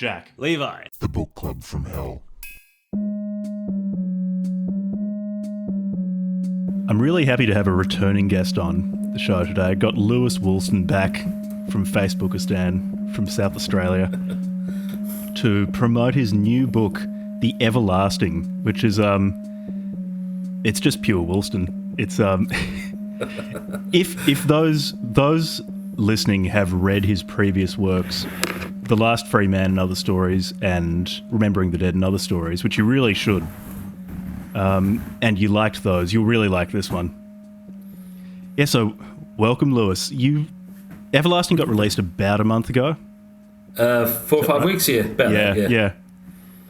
Jack. Levi. The Book Club from Hell. I'm really happy to have a returning guest on the show today. I got Lewis Woolston back from Facebookistan, from South Australia, to promote his new book, The Everlasting, which is it's just pure Woolston. It's if those listening have read his previous works, The Last Free Man and Other Stories, and Remembering the Dead and Other Stories, which you really should, and you liked those, you'll really like this one. Yeah, so welcome, Lewis. Everlasting got released about a month ago. 4 or 5 weeks, yeah. About that, yeah.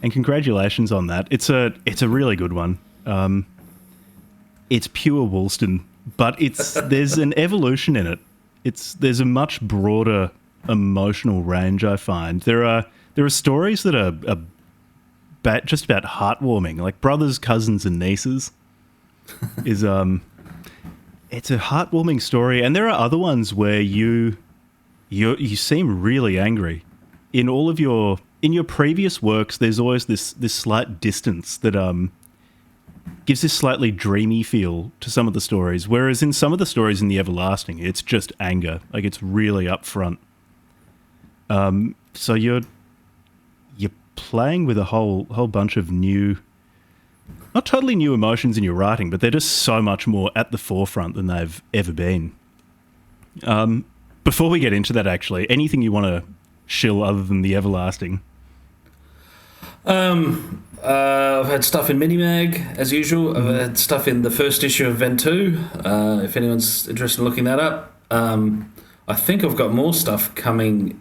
And congratulations on that. It's a really good one. It's pure Woolston, but there's an evolution in it. There's a much broader emotional range, I find. There are stories that are just about heartwarming, like brothers, cousins, and nieces. It's a heartwarming story, and there are other ones where you seem really angry. In your previous works, there's always this slight distance that gives this slightly dreamy feel to some of the stories, whereas in some of the stories in The Everlasting, it's just anger, like it's really upfront. So you're playing with a whole bunch of new, not totally new emotions in your writing, but they're just so much more at the forefront than they've ever been. Before we get into that, actually, anything you want to shill other than The Everlasting? I've had stuff in Minimag, as usual. I've had stuff in the first issue of Ventu, if anyone's interested in looking that up. I think I've got more stuff coming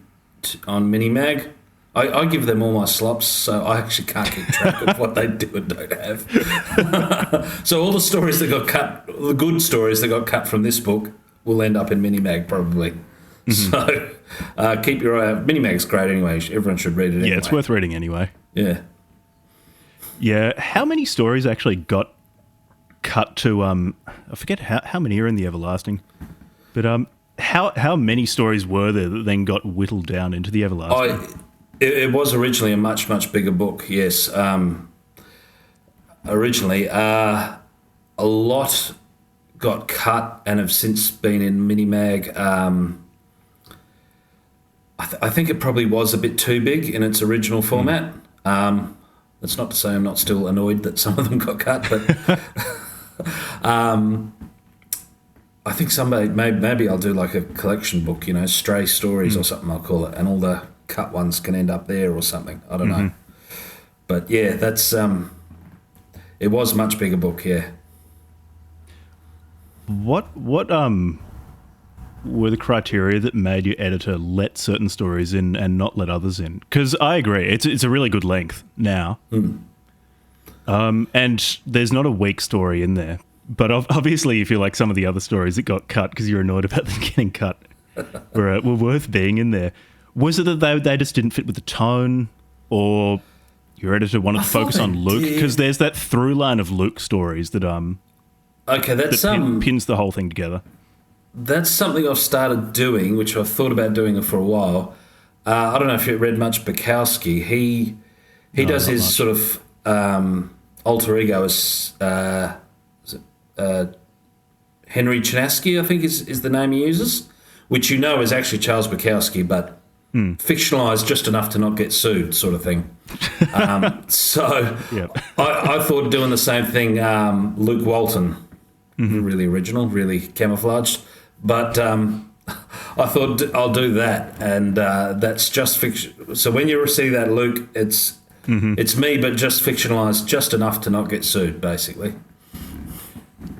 on Minimag. I give them all my slops, so I actually can't keep track of what they do and don't have. So all the stories that got cut, the good stories that got cut from this book, will end up in Minimag probably. Mm-hmm. So keep your eye out. Minimag's great anyway. Everyone should read it anyway. Yeah, it's worth reading anyway. Yeah. Yeah. How many stories actually got cut to, I forget how many are in The Everlasting, but how many stories were there that then got whittled down into The Everlasting? It was originally a much, much bigger book, yes. Originally, a lot got cut and have since been in Minimag. I think it probably was a bit too big in its original format. That's not to say I'm not still annoyed that some of them got cut, but I think maybe I'll do like a collection book, stray stories or something I'll call it, and all the cut ones can end up there or something. I don't know. But yeah, that's it was a much bigger book, yeah. What were the criteria that made your editor let certain stories in and not let others in? Because I agree, it's a really good length now. And there's not a weak story in there. But obviously you feel like some of the other stories that got cut because you're annoyed about them getting cut were worth being in there. Was it that they just didn't fit with the tone, or your editor wanted to focus on Luke? Because there's that through line of Luke stories that pins the whole thing together. That's something I've started doing, which I've thought about doing for a while. I don't know if you read much Bukowski. He does his sort of alter ego as Henry Chinaski, I think is the name he uses, which is actually Charles Bukowski, but fictionalised just enough to not get sued, sort of thing. So yep. I thought doing the same thing, Luke Walton, really original, really camouflaged. But I thought I'll do that, and that's just fiction. So when you see that, Luke, it's me, but just fictionalised just enough to not get sued, basically.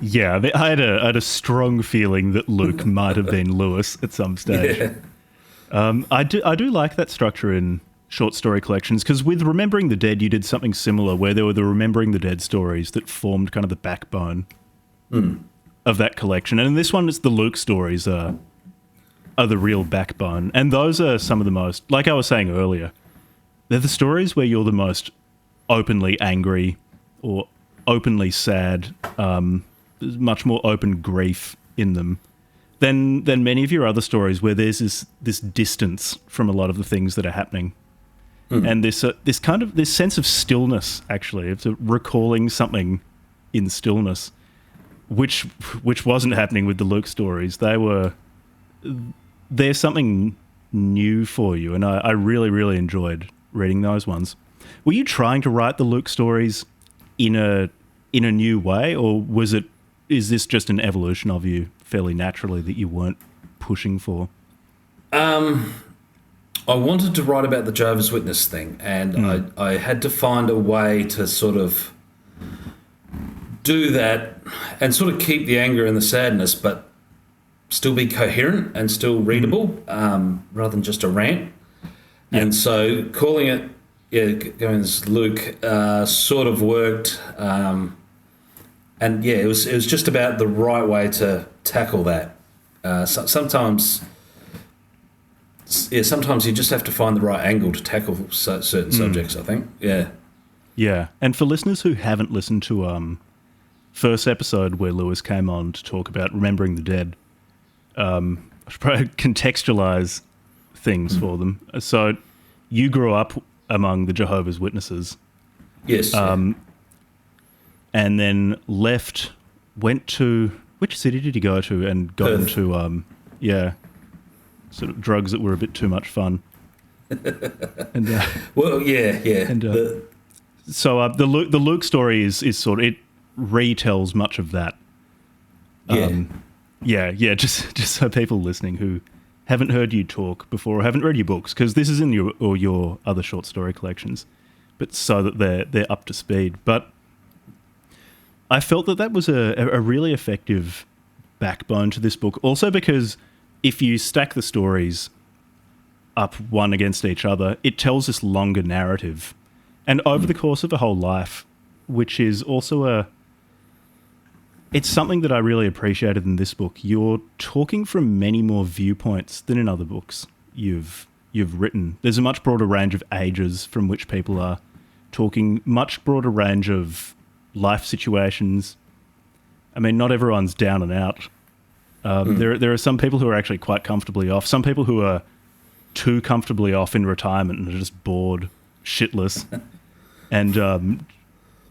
Yeah, I had a strong feeling that Luke might have been Lewis at some stage. Yeah. I do like that structure in short story collections, because with Remembering the Dead, you did something similar where there were the Remembering the Dead stories that formed kind of the backbone of that collection. And in this one, it's the Luke stories are the real backbone. And those are some of the most, like I was saying earlier, they're the stories where you're the most openly angry or openly sad. There's much more open grief in them than many of your other stories where there's this distance from a lot of the things that are happening. and this sense of stillness. Actually, it's recalling something in stillness, which wasn't happening with the Luke stories. There's something new for you, and I really, really enjoyed reading those ones. Were you trying to write the Luke stories in a new way, or is this just an evolution of you fairly naturally that you weren't pushing for? I wanted to write about the Jehovah's Witness thing, and I had to find a way to sort of do that and sort of keep the anger and the sadness, but still be coherent and still readable, rather than just a rant. Yeah. And so calling it, going as Luke, sort of worked. And yeah, it was just about the right way to tackle that. Sometimes you just have to find the right angle to tackle certain subjects, I think. Yeah. Yeah. And for listeners who haven't listened to first episode where Lewis came on to talk about remembering the dead, I should probably contextualize things for them. So you grew up among the Jehovah's Witnesses. Yes. And then went to, which city did you go to and got Perth. into, sort of drugs that were a bit too much fun. And well, yeah. And so the Luke story is sort of, it retells much of that. Just so people listening who haven't heard you talk before or haven't read your books, because this is in your other short story collections, but so that they're up to speed. But I felt that was a really effective backbone to this book, also because if you stack the stories up one against each other, it tells this longer narrative. And over the course of a whole life, which is also it's something that I really appreciated in this book. You're talking from many more viewpoints than in other books you've written. There's a much broader range of ages from which people are talking, much broader range of life situations. I mean, not everyone's down and out. There are some people who are actually quite comfortably off. Some people who are too comfortably off in retirement and are just bored, shitless, and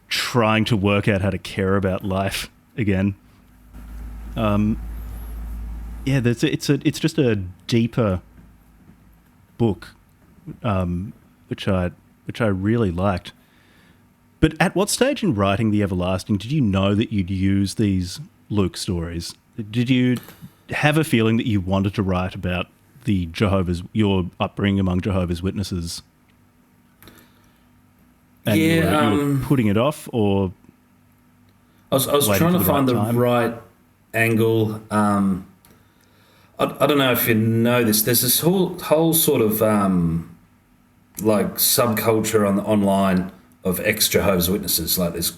trying to work out how to care about life again. It's just a deeper book, which I really liked. But at what stage in writing The Everlasting did you know that you'd use these Luke stories? Did you have a feeling that you wanted to write about your upbringing among Jehovah's Witnesses? And you were putting it off, or I was trying to find the right angle. I don't know if you know this. There's this whole sort of like subculture online of ex-Jehovah's Witnesses. Like there's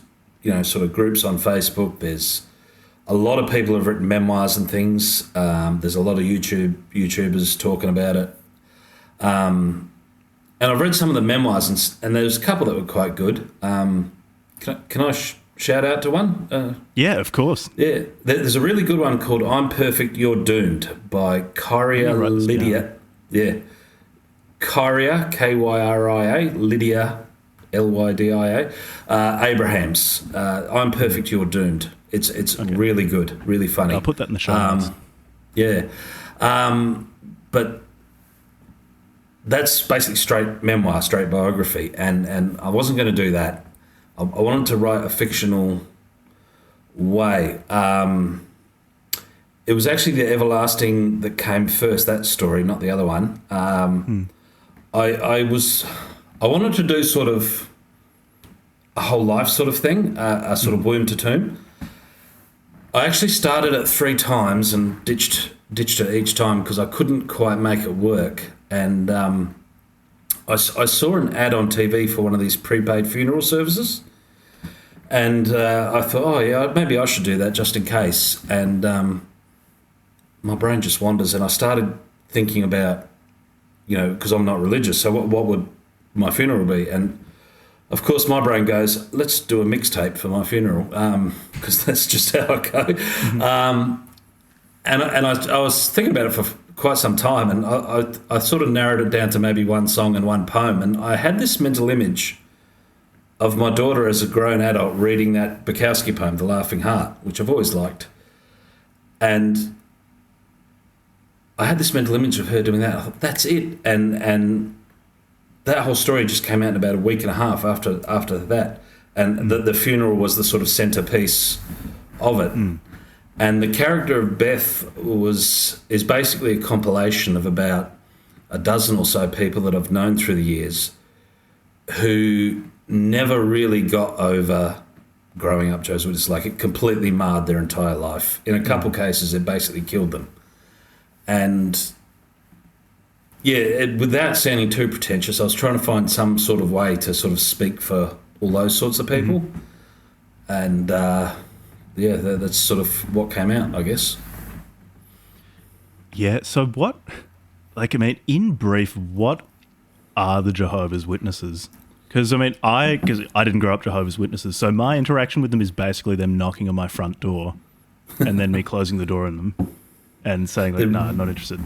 sort of groups on Facebook. There's a lot of people have written memoirs and things. There's a lot of YouTubers talking about it. And I've read some of the memoirs, and there's a couple that were quite good. Can I shout out to one? Yeah, of course. Yeah, there's a really good one called "I'm Perfect, You're Doomed" by Kyria Lydia. Yeah, Kyria, Kyria, Lydia, Lydia, Abrahams. "I'm Perfect, You're Doomed." It's okay. Really good, really funny. I'll put that in the show notes. Yeah, but that's basically straight memoir, straight biography, and I wasn't going to do that. I wanted to write a fictional way. It was actually The Everlasting that came first, that story, not the other one. I wanted to do sort of a whole life sort of thing, a sort of womb to tomb. I actually started it 3 times and ditched it each time because I couldn't quite make it work. And I saw an ad on TV for one of these prepaid funeral services, and I thought, maybe I should do that just in case. And my brain just wanders, and I started thinking about, because I'm not religious, so what would my funeral be? And of course, my brain goes, let's do a mixtape for my funeral, because that's just how I go. And I was thinking about it for quite some time, and I sort of narrowed it down to maybe one song and one poem, and I had this mental image of my daughter as a grown adult reading that Bukowski poem, The Laughing Heart, which I've always liked. And I had this mental image of her doing that. I thought, that's it. And that whole story just came out in about a week and a half after that. And the funeral was the sort of centerpiece of it. And the character of Beth is basically a compilation of about a dozen or so people that I've known through the years who never really got over growing up Jehovah's Witnesses. Like, it completely marred their entire life. In a couple cases, it basically killed them. And yeah, without sounding too pretentious, I was trying to find some sort of way to sort of speak for all those sorts of people. And yeah, that's sort of what came out, I guess. Yeah, so what, like, I mean, in brief, what are the Jehovah's Witnesses? Because, I mean, I didn't grow up Jehovah's Witnesses, so my interaction with them is basically them knocking on my front door and then me closing the door on them and saying, like, no, I'm not interested.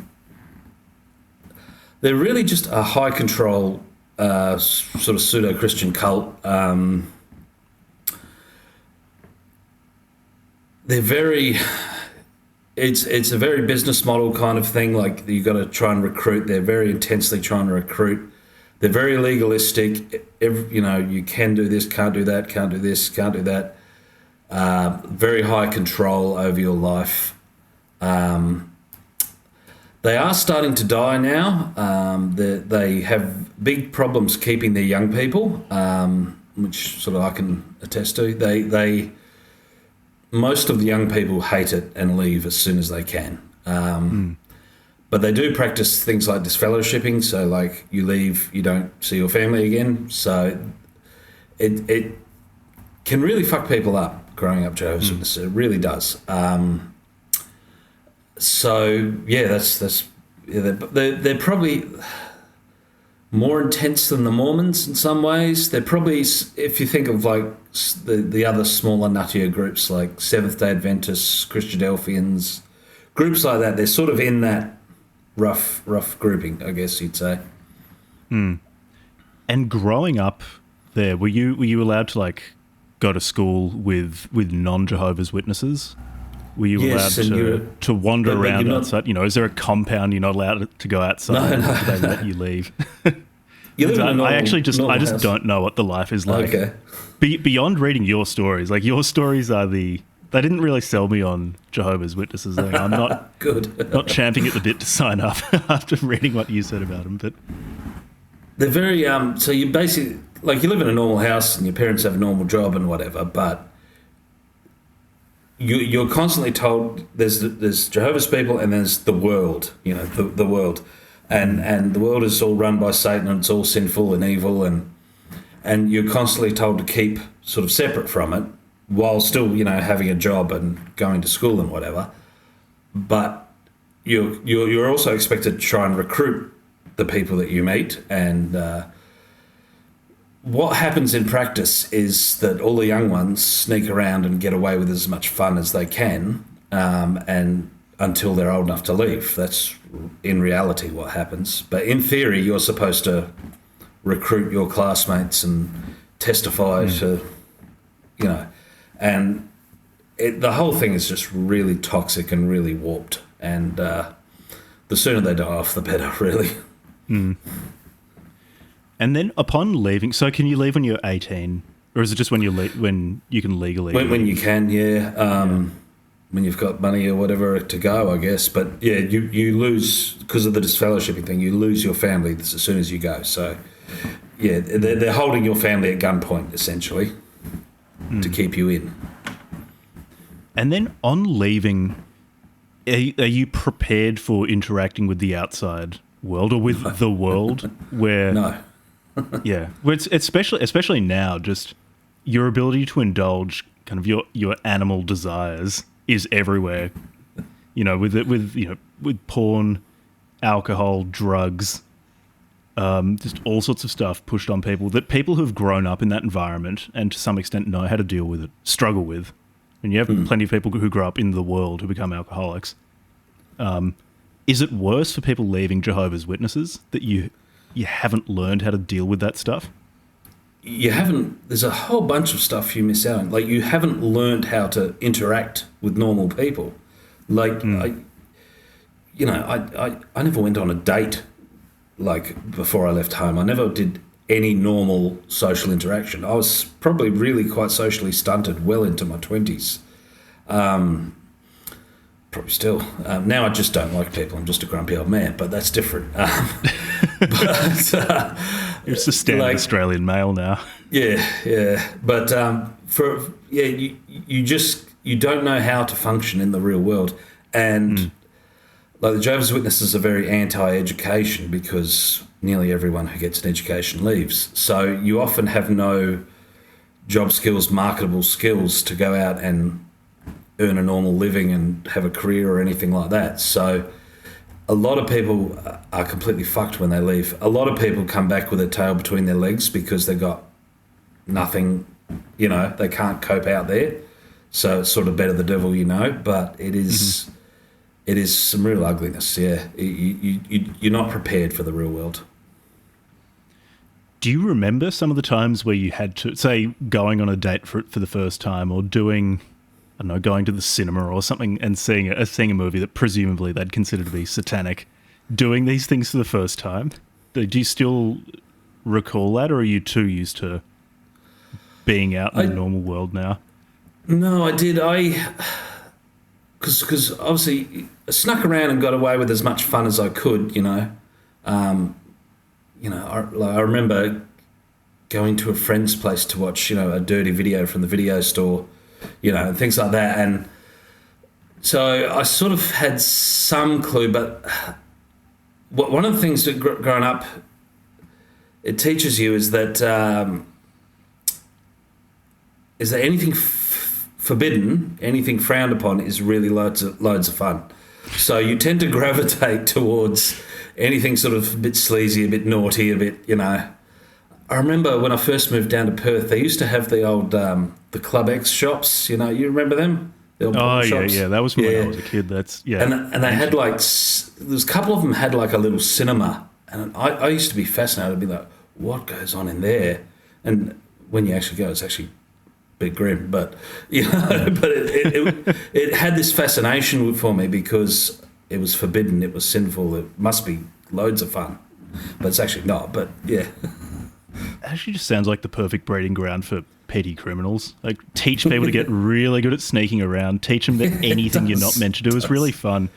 They're really just a high control sort of pseudo-Christian cult. They're very... It's a very business model kind of thing. Like, you've got to try and recruit. They're very intensely trying to recruit. They're very legalistic. You can do this, can't do that, can't do this, can't do that. Very high control over your life. They are starting to die now. They have big problems keeping their young people, which sort of I can attest to. Most of the young people hate it and leave as soon as they can. But they do practice things like disfellowshipping. So, like, you leave, you don't see your family again. So it can really fuck people up growing up Jehovah's Witnesses. It really does. So yeah, they're probably more intense than the Mormons in some ways. They're probably, if you think of like the other smaller, nuttier groups like Seventh-day Adventists, Christadelphians, groups like that, they're sort of in that rough grouping, I guess you'd say. And growing up there, were you allowed to like go to school with non-Jehovah's Witnesses? Were you allowed to wander around outside? You know, is there a compound you're not allowed to go outside? No. Do they let you leave? I just don't know what the life is like. Okay. Beyond reading your stories, like your stories are they didn't really sell me on Jehovah's Witnesses. I'm not good. Not champing at the bit to sign up after reading what you said about them. But they're very so you basically, like, you live in a normal house and your parents have a normal job and whatever, but you're constantly told there's Jehovah's people and there's the world, you know, the world, and the world is all run by Satan and it's all sinful and evil, and you're constantly told to keep sort of separate from it while still, you know, having a job and going to school and whatever. But you're also expected to try and recruit the people that you meet, and what happens in practice is that all the young ones sneak around and get away with as much fun as they can, and until they're old enough to leave. That's in reality what happens. But in theory, you're supposed to recruit your classmates and testify to, you know, and the whole thing is just really toxic and really warped. And the sooner they die off, the better, really. And then upon leaving, so can you leave when you're 18, or is it just when when you can legally? When you can, yeah. When you've got money or whatever to go, I guess. But yeah, you lose, because of the disfellowshipping thing, you lose your family as soon as you go. So yeah, they're holding your family at gunpoint essentially to keep you in. And then on leaving, are you prepared for interacting with the outside world or with the world? Where No. Yeah, well, it's especially now, just your ability to indulge kind of your animal desires is everywhere. You know, with porn, alcohol, drugs, just all sorts of stuff pushed on people that people who've grown up in that environment and to some extent know how to deal with it struggle with. And you have plenty of people who grow up in the world who become alcoholics. Is it worse for people leaving Jehovah's Witnesses that you haven't learned how to deal with that stuff? You haven't. There's a whole bunch of stuff you miss out on. Like, you haven't learned how to interact with normal people. Like, I never went on a date, like, before I left home. I never did any normal social interaction. I was probably really quite socially stunted well into my 20s. Probably still. Now I just don't like people. I'm just a grumpy old man, but that's different. You're just a standard Australian male now. Yeah. But you don't know how to function in the real world. And like, the Jehovah's Witnesses are very anti-education because nearly everyone who gets an education leaves. So you often have no job skills, marketable skills to go out and earn a normal living and have a career or anything like that. So a lot of people are completely fucked when they leave. A lot of people come back with their tail between their legs because they got nothing, they can't cope out there. So it's sort of better the devil you know, but it is it is some real ugliness, yeah. You're not prepared for the real world. Do you remember some of the times where you had to, say, going on a date for the first time, or doing, I don't know, going to the cinema or something and seeing a movie that presumably they'd consider to be satanic, doing these things for the first time? Do you still recall that, or are you too used to being out in the normal world now? No, I did. Because obviously I snuck around and got away with as much fun as I could, I remember going to a friend's place to watch, a dirty video from the video store, and things like that. And so I sort of had some clue, but one of the things that growing up, it teaches you is that anything forbidden, anything frowned upon is really loads of fun. So you tend to gravitate towards anything sort of a bit sleazy, a bit naughty, a bit, I remember when I first moved down to Perth, they used to have the old the Club X shops. You remember them? The old shops? Yeah. That was when I was a kid. That's And they had there's a couple of them had like a little cinema, and I used to be fascinated. I'd be like, what goes on in there? And when you actually go, it's actually bit grim, but but it had this fascination for me because it was forbidden, it was sinful, it must be loads of fun, but it's actually not. But yeah, it actually just sounds like the perfect breeding ground for petty criminals. Like, teach people to get really good at sneaking around, teach them that anything you're not meant to do is really fun,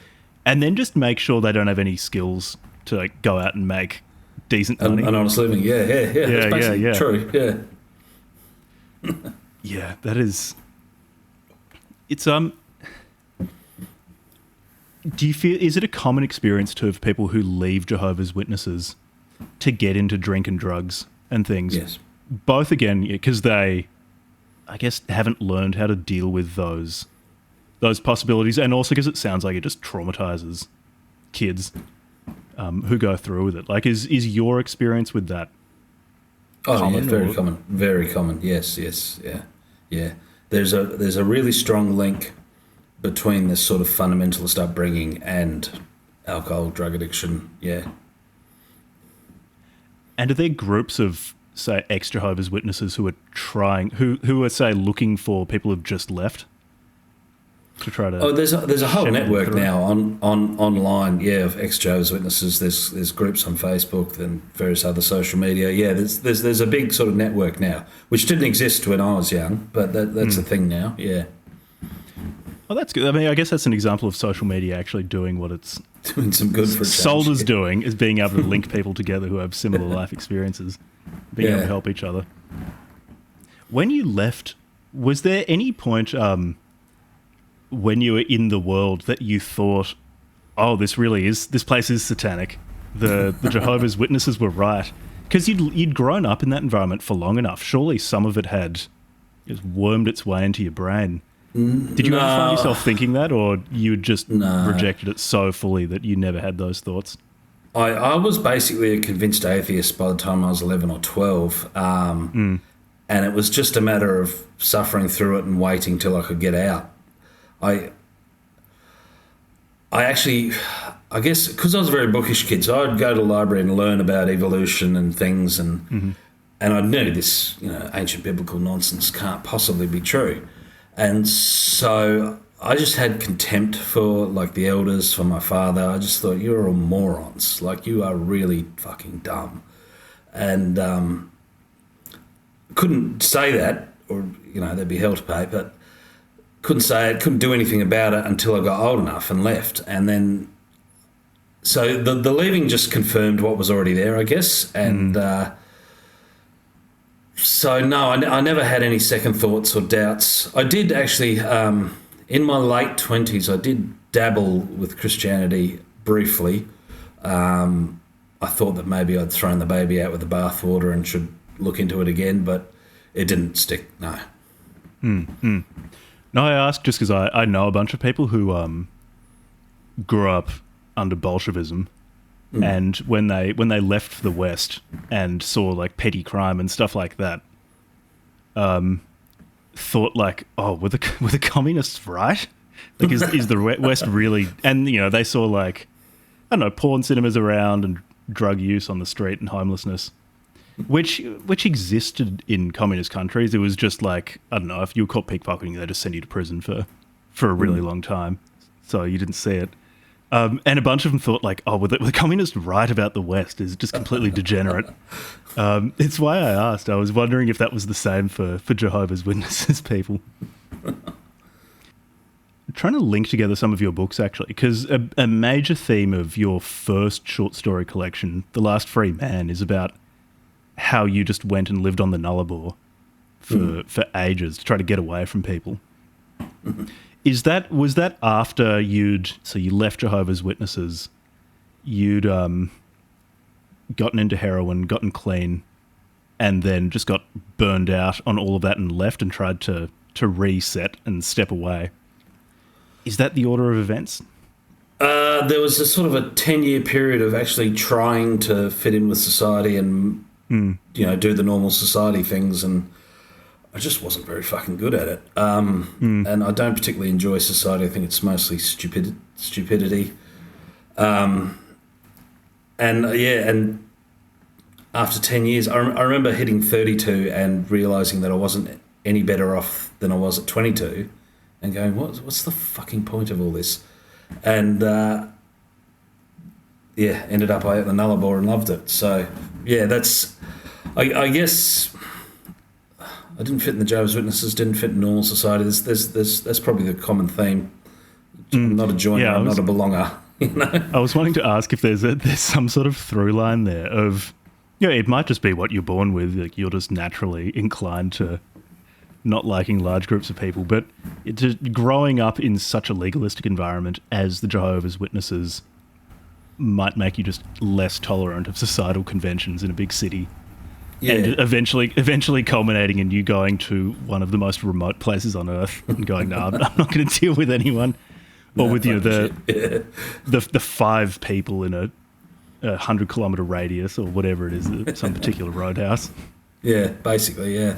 and then just make sure they don't have any skills to go out and make decent money. An honest living. Yeah. That's basically true. Yeah. Yeah, that is. It's Do you feel, is it a common experience too of people who leave Jehovah's Witnesses to get into drink and drugs and things? Yes. Both, again, because they, I guess, haven't learned how to deal with those possibilities, and also because it sounds like it just traumatizes kids who go through with it. Like, is your experience with that? Oh, common, yeah, very common. Yes, yeah. There's a really strong link between this sort of fundamentalist upbringing and alcohol, drug addiction. Yeah. And are there groups of, say, ex-Jehovah's Witnesses who are who are, say, looking for people who've just left to try to? Oh, there's a whole network now online, of ex-Jehovah's Witnesses. There's groups on Facebook and various other social media. Yeah, there's a big sort of network now, which didn't exist when I was young, but that's a thing now. Yeah. Well, that's good. I mean, I guess that's an example of social media actually doing what it's doing some good for a change. Solder's doing, is being able to link people together who have similar life experiences, being able to help each other. When you left, was there any point when you were in the world that you thought, oh, this place is satanic? The Jehovah's Witnesses were right. Because you'd grown up in that environment for long enough. Surely some of it had just wormed its way into your brain. Did you ever find yourself thinking that, or you just rejected it so fully that you never had those thoughts? I was basically a convinced atheist by the time I was 11 or 12. And it was just a matter of suffering through it and waiting till I could get out. I I guess because I was a very bookish kid, so I'd go to the library and learn about evolution and things, and I knew this, ancient biblical nonsense can't possibly be true, and so I just had contempt for like the elders, for my father. I just thought, you're all morons, like you are really fucking dumb, and couldn't say that, or they'd be hell to pay, but couldn't say it, couldn't do anything about it until I got old enough and left, and then. So the leaving just confirmed what was already there, I guess, and so no, I never had any second thoughts or doubts. I did actually, in my late 20s, I did dabble with Christianity briefly. I thought that maybe I'd thrown the baby out with the bathwater and should look into it again, but it didn't stick, no. No, I asked just because I know a bunch of people who grew up under Bolshevism, and when they left the West and saw like petty crime and stuff like that, thought like, oh, were the communists right? Like, is the West really? And they saw like, I don't know, porn cinemas around and drug use on the street and homelessness, which existed in communist countries. It was just like, I don't know, if you were caught pickpocketing, they just send you to prison for a really long time, so you didn't see it. And a bunch of them thought like, oh, were the communists right about the West? Is just completely degenerate. It's why I asked. I was wondering if that was the same for Jehovah's Witnesses people. I'm trying to link together some of your books, actually, because a major theme of your first short story collection, The Last Free Man, is about how you just went and lived on the Nullarbor for ages to try to get away from people. Was that after you left Jehovah's Witnesses, you'd gotten into heroin, gotten clean, and then just got burned out on all of that and left and tried to reset and step away? Is that the order of events? There was a sort of a 10-year period of actually trying to fit in with society and do the normal society things, and I just wasn't very fucking good at it. And I don't particularly enjoy society. I think it's mostly stupidity. And after 10 years, I remember hitting 32 and realising that I wasn't any better off than I was at 22 and going, what's the fucking point of all this? And, ended up I at the Nullarbor and loved it. So, yeah, that's... I guess... I didn't fit in the Jehovah's Witnesses, didn't fit in normal society. That's probably the common theme. I'm not a joiner, I'm not a belonger. I was wanting to ask if there's some sort of through line there of, it might just be what you're born with. Like, you're just naturally inclined to not liking large groups of people, but growing up in such a legalistic environment as the Jehovah's Witnesses might make you just less tolerant of societal conventions in a big city. Yeah. And eventually culminating in you going to one of the most remote places on Earth and going, no, I'm not going to deal with anyone. Or with the 5 people in a 100-kilometre radius or whatever it is, some particular roadhouse. Yeah, basically, yeah.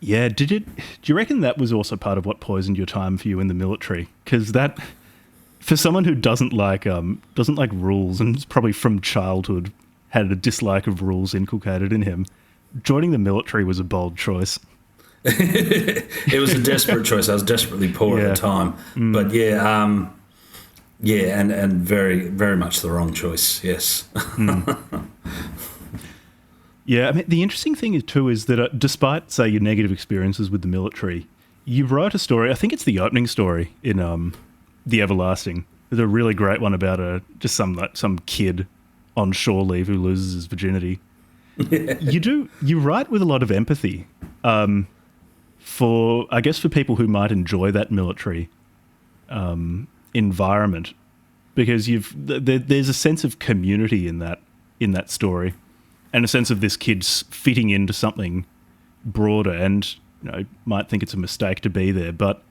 Yeah, do you reckon that was also part of what poisoned your time for you in the military? Because that, for someone who doesn't like rules and is probably from childhood had a dislike of rules inculcated in him, joining the military was a bold choice. It was a desperate choice. I was desperately poor at the time. But and very, very much the wrong choice, yes. Yeah, I mean, the interesting thing is that despite, say, your negative experiences with the military, you wrote a story, I think it's the opening story in The Everlasting. There's a really great one about just some kid on shore leave who loses his virginity. You write with a lot of empathy for people who might enjoy that military environment, because there's a sense of community in that story, and a sense of this kid's fitting into something broader, and might think it's a mistake to be there, but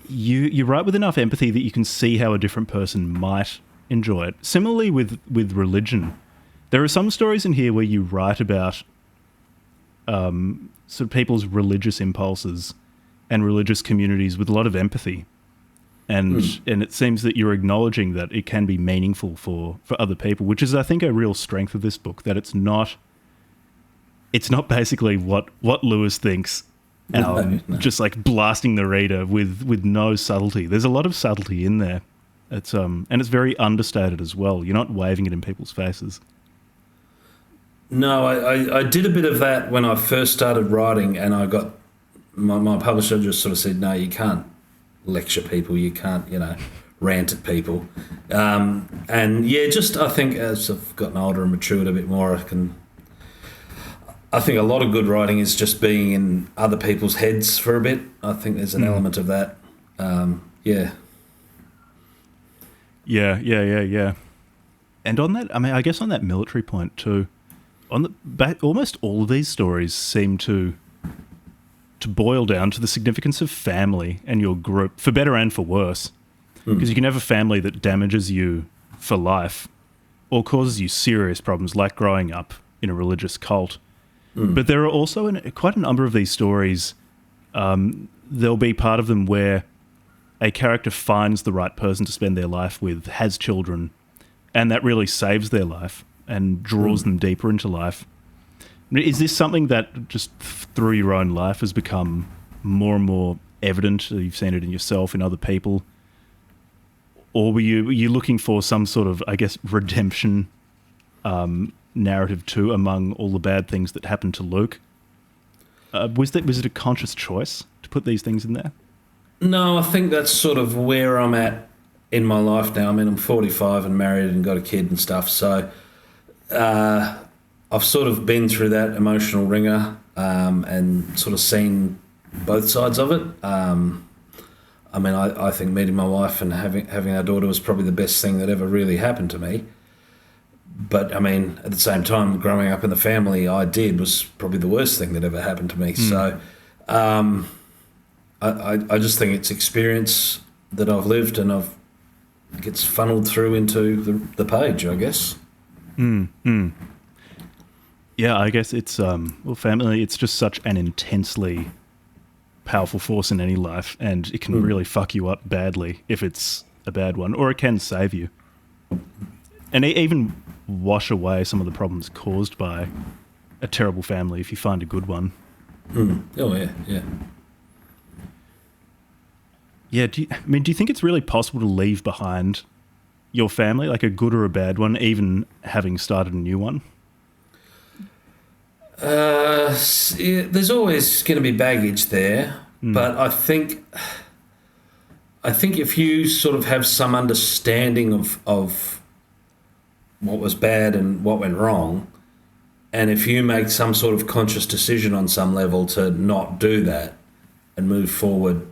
you write with enough empathy that you can see how a different person might enjoy it. Similarly with religion, there are some stories in here where you write about sort of people's religious impulses and religious communities with a lot of empathy. And it seems that you're acknowledging that it can be meaningful for other people, which is, I think, a real strength of this book, that it's not basically what Lewis thinks, just like blasting the reader with no subtlety. There's a lot of subtlety in there. It's and it's very understated as well. You're not waving it in people's faces. No, I did a bit of that when I first started writing, and I got my publisher just sort of said, no, you can't lecture people, you can't, rant at people. And yeah, just I think as I've gotten older and matured a bit more, I think a lot of good writing is just being in other people's heads for a bit. I think there's an element of that. Yeah. Yeah. And on that, I mean, I guess on that military point too, almost all of these stories seem to boil down to the significance of family and your group, for better and for worse. Because you can have a family that damages you for life or causes you serious problems, like growing up in a religious cult. But there are also quite a number of these stories, there'll be part of them where a character finds the right person to spend their life with, has children, and that really saves their life and draws them deeper into life. Is this something that just through your own life has become more and more evident? You've seen it in yourself, in other people? Or were you looking for some sort of, I guess, redemption narrative too among all the bad things that happened to Luke? Was it a conscious choice to put these things in there? No, I think that's sort of where I'm at in my life now. I mean, I'm 45 and married and got a kid and stuff, so I've sort of been through that emotional ringer and sort of seen both sides of it. I mean, I think meeting my wife and having our daughter was probably the best thing that ever really happened to me. But, I mean, at the same time, growing up in the family I did was probably the worst thing that ever happened to me. So I just think it's experience that I've lived, and it gets funneled through into the page, I guess. Yeah, I guess it's, family, it's just such an intensely powerful force in any life, and it can really fuck you up badly if it's a bad one, or it can save you. And even wash away some of the problems caused by a terrible family if you find a good one. Oh, yeah. Yeah, do you think it's really possible to leave behind your family, like a good or a bad one, even having started a new one? There's always going to be baggage there, but I think if you sort of have some understanding of what was bad and what went wrong, and if you make some sort of conscious decision on some level to not do that and move forward,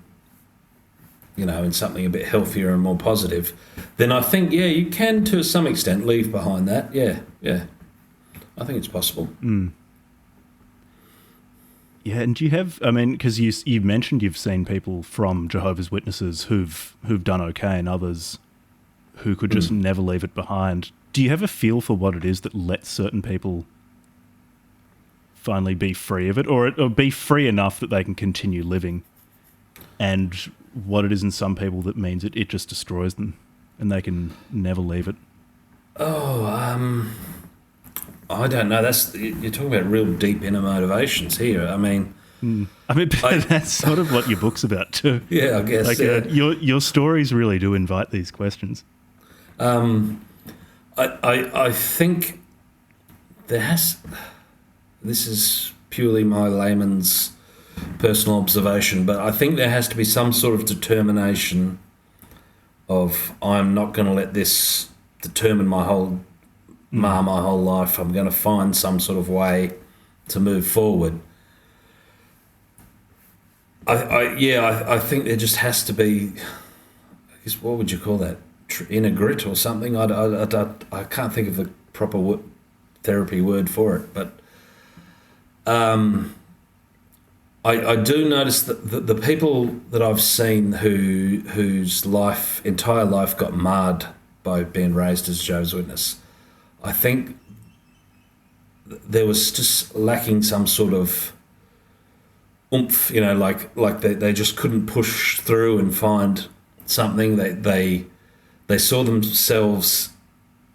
in something a bit healthier and more positive, then I think, you can to some extent leave behind that. Yeah. I think it's possible. Yeah, and do you have, I mean, because you mentioned you've seen people from Jehovah's Witnesses who've done okay, and others who could just never leave it behind. Do you have a feel for what it is that lets certain people finally be free of it, or be free enough that they can continue living, and what it is in some people that means it just destroys them and they can never leave it? I don't know. You're talking about real deep inner motivations here. I mean, that's sort of what your book's about too. Yeah, I guess. Like, your stories really do invite these questions. I think there has. This is purely my layman's personal observation, but I think there has to be some sort of determination of, I'm not going to let this determine my whole life. I'm going to find some sort of way to move forward. I think there just has to be, I guess, what would you call that? Inner grit or something? I can't think of the proper therapy word for it, but I do notice that the people that I've seen whose entire life got marred by being raised as Jehovah's Witness, I think there was just lacking some sort of oomph, like they just couldn't push through and find something. They saw themselves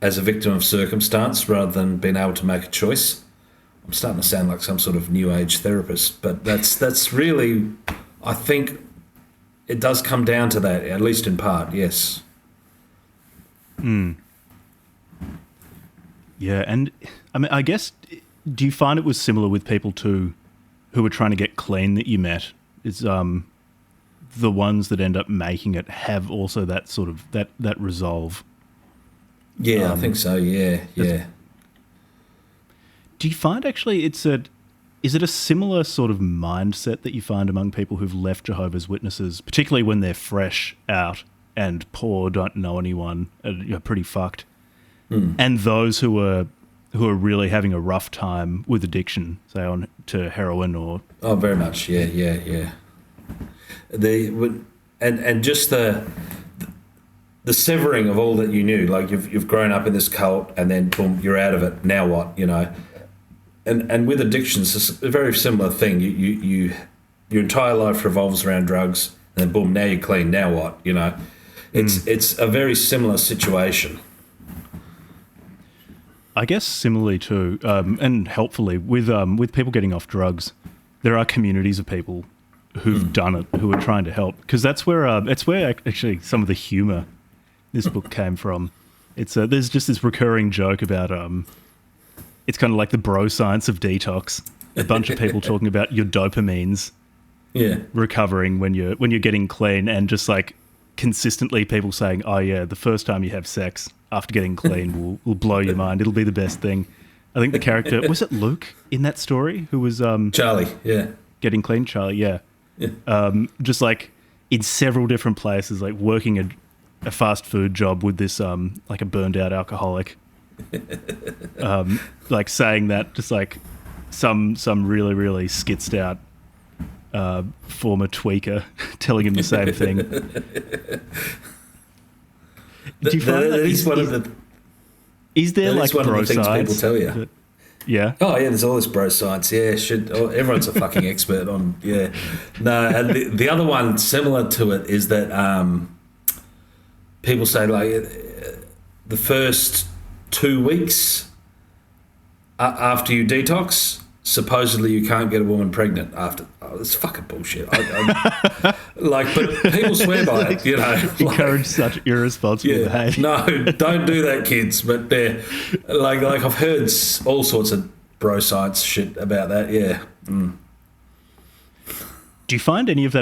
as a victim of circumstance rather than being able to make a choice. I'm starting to sound like some sort of new age therapist, but that's really, I think it does come down to that, at least in part, yes. Yeah, and I mean, I guess, do you find it was similar with people too who were trying to get clean that you met? Is the ones that end up making it have also that sort of that resolve? Yeah, I think so. Yeah. Do you find actually is it a similar sort of mindset that you find among people who've left Jehovah's Witnesses, particularly when they're fresh out and poor, don't know anyone, and are pretty fucked, and those who are really having a rough time with addiction, say on to heroin or? Oh, very much. Yeah. And just the severing of all that you knew, like you've grown up in this cult and then boom, you're out of it. Now what? And with addictions, it's a very similar thing. You your entire life revolves around drugs, and then boom, now you're clean. Now what? It's a very similar situation. I guess similarly too, and helpfully with people getting off drugs, there are communities of people who've done it, who are trying to help, because that's where actually some of the humour this book came from. It's there's just this recurring joke about it's kind of like the bro science of detox. A bunch of people talking about your dopamines, recovering when you're getting clean, and just like consistently people saying, "Oh yeah, the first time you have sex after getting clean will blow your mind. It'll be the best thing." I think the character was it Luke in that story who was Charlie, getting clean. Charlie, yeah. Just like in several different places, like working a fast food job with this like a burned out alcoholic, like saying that, just like some really really skitzed out former tweaker telling him the same thing. Do you find that is there like one bro of the things science people tell you? Yeah. Oh yeah, there's all this bro science. Yeah, everyone's a fucking expert on. Yeah, no. And the other one similar to it is that people say like the first 2 weeks after you detox, supposedly you can't get a woman pregnant after. Oh, it's fucking bullshit. But people swear by it. Encourage such irresponsible behaviour. No, don't do that, kids. But they're like I've heard all sorts of bro science shit about that. Yeah. Do you find any of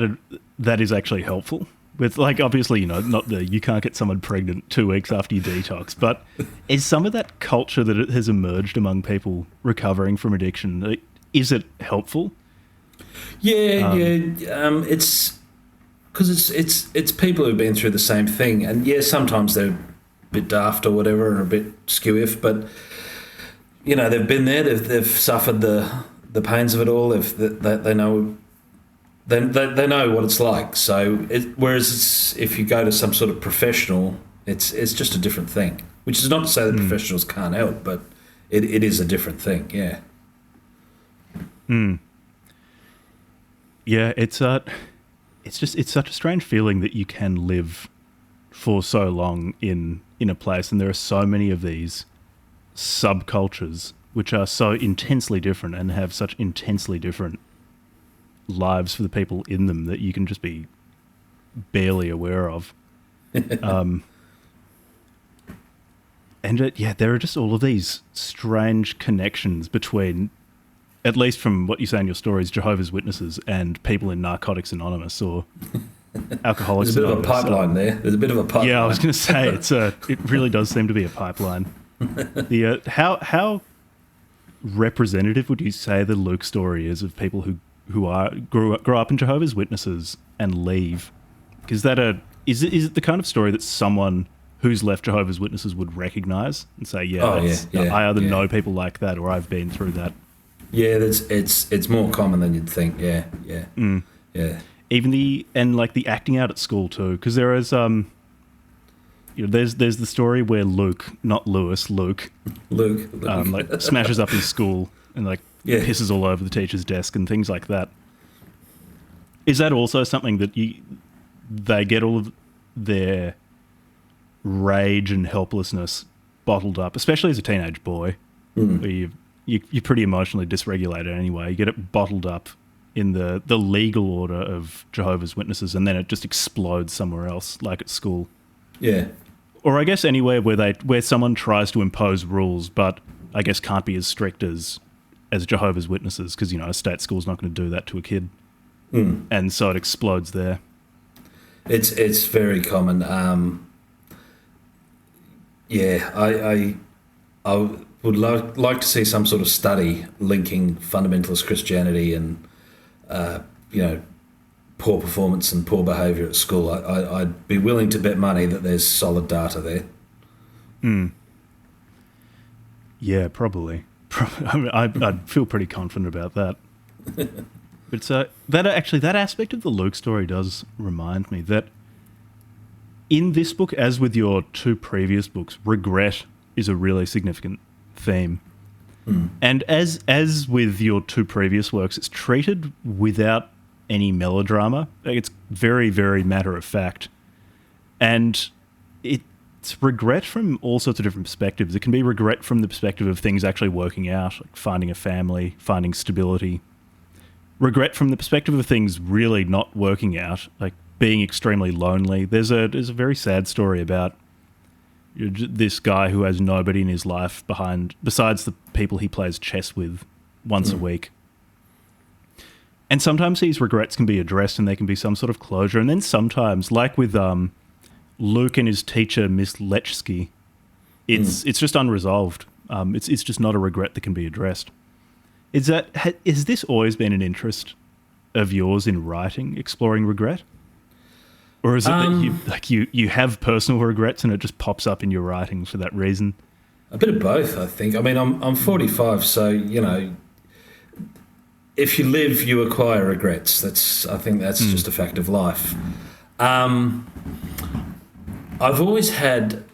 that is actually helpful? With like obviously not you can't get someone pregnant 2 weeks after you detox, but is some of that culture that it has emerged among people recovering from addiction, is it helpful? Yeah. It's because it's people who've been through the same thing, and sometimes they're a bit daft or whatever, or a bit skew-if, but they've been there, they've suffered the pains of it all. They know. They know what it's like. So whereas if you go to some sort of professional, it's just a different thing. Which is not to say that professionals can't help, but it is a different thing. Yeah. Yeah, it's such a strange feeling that you can live for so long in a place, and there are so many of these subcultures which are so intensely different and have such intensely different lives for the people in them that you can just be barely aware of. And there are just all of these strange connections between, at least from what you say in your stories, Jehovah's Witnesses and people in Narcotics Anonymous or Alcoholics Anonymous. There's a bit of a pipeline there. There's a bit of a pipeline. Yeah, I was going to say it really does seem to be a pipeline. How representative would you say the Luke story is of people who grow up in Jehovah's Witnesses and leave? Is it the kind of story that someone who's left Jehovah's Witnesses would recognise and say, I either know people like that or I've been through that? Yeah, it's more common than you'd think. Yeah. Even the acting out at school too, because there is there's the story where Luke, not Lewis, Luke, like smashes up his school and pisses all over the teacher's desk and things like that. Is that also something that they get all of their rage and helplessness bottled up, especially as a teenage boy, where you're pretty emotionally dysregulated anyway. You get it bottled up in the legal order of Jehovah's Witnesses, and then it just explodes somewhere else, like at school. Yeah. Or I guess anywhere where someone tries to impose rules, but I guess can't be as strict as Jehovah's Witnesses, because, a state school's not going to do that to a kid. And so it explodes there. It's very common. I would like to see some sort of study linking fundamentalist Christianity and poor performance and poor behaviour at school. I'd be willing to bet money that there's solid data there. Yeah, probably. I mean, I'd feel pretty confident about that. But that aspect of the Luke story does remind me that in this book, as with your two previous books, regret is a really significant theme. And as with your two previous works, it's treated without any melodrama. Like, it's very, very matter of fact. And it's regret from all sorts of different perspectives. It can be regret from the perspective of things actually working out, like finding a family, finding stability. Regret from the perspective of things really not working out, like being extremely lonely. There's a very sad story about this guy who has nobody in his life besides the people he plays chess with once a week. And sometimes these regrets can be addressed and there can be some sort of closure. And then sometimes, like with Luke and his teacher, Miss Lechsky, it's just unresolved. It's just not a regret that can be addressed. Has this always been an interest of yours in writing, exploring regret? Or is it that you have personal regrets and it just pops up in your writing for that reason? A bit of both, I think. I mean, I'm 45, so, if you live, you acquire regrets. I think that's just a fact of life. I've always had,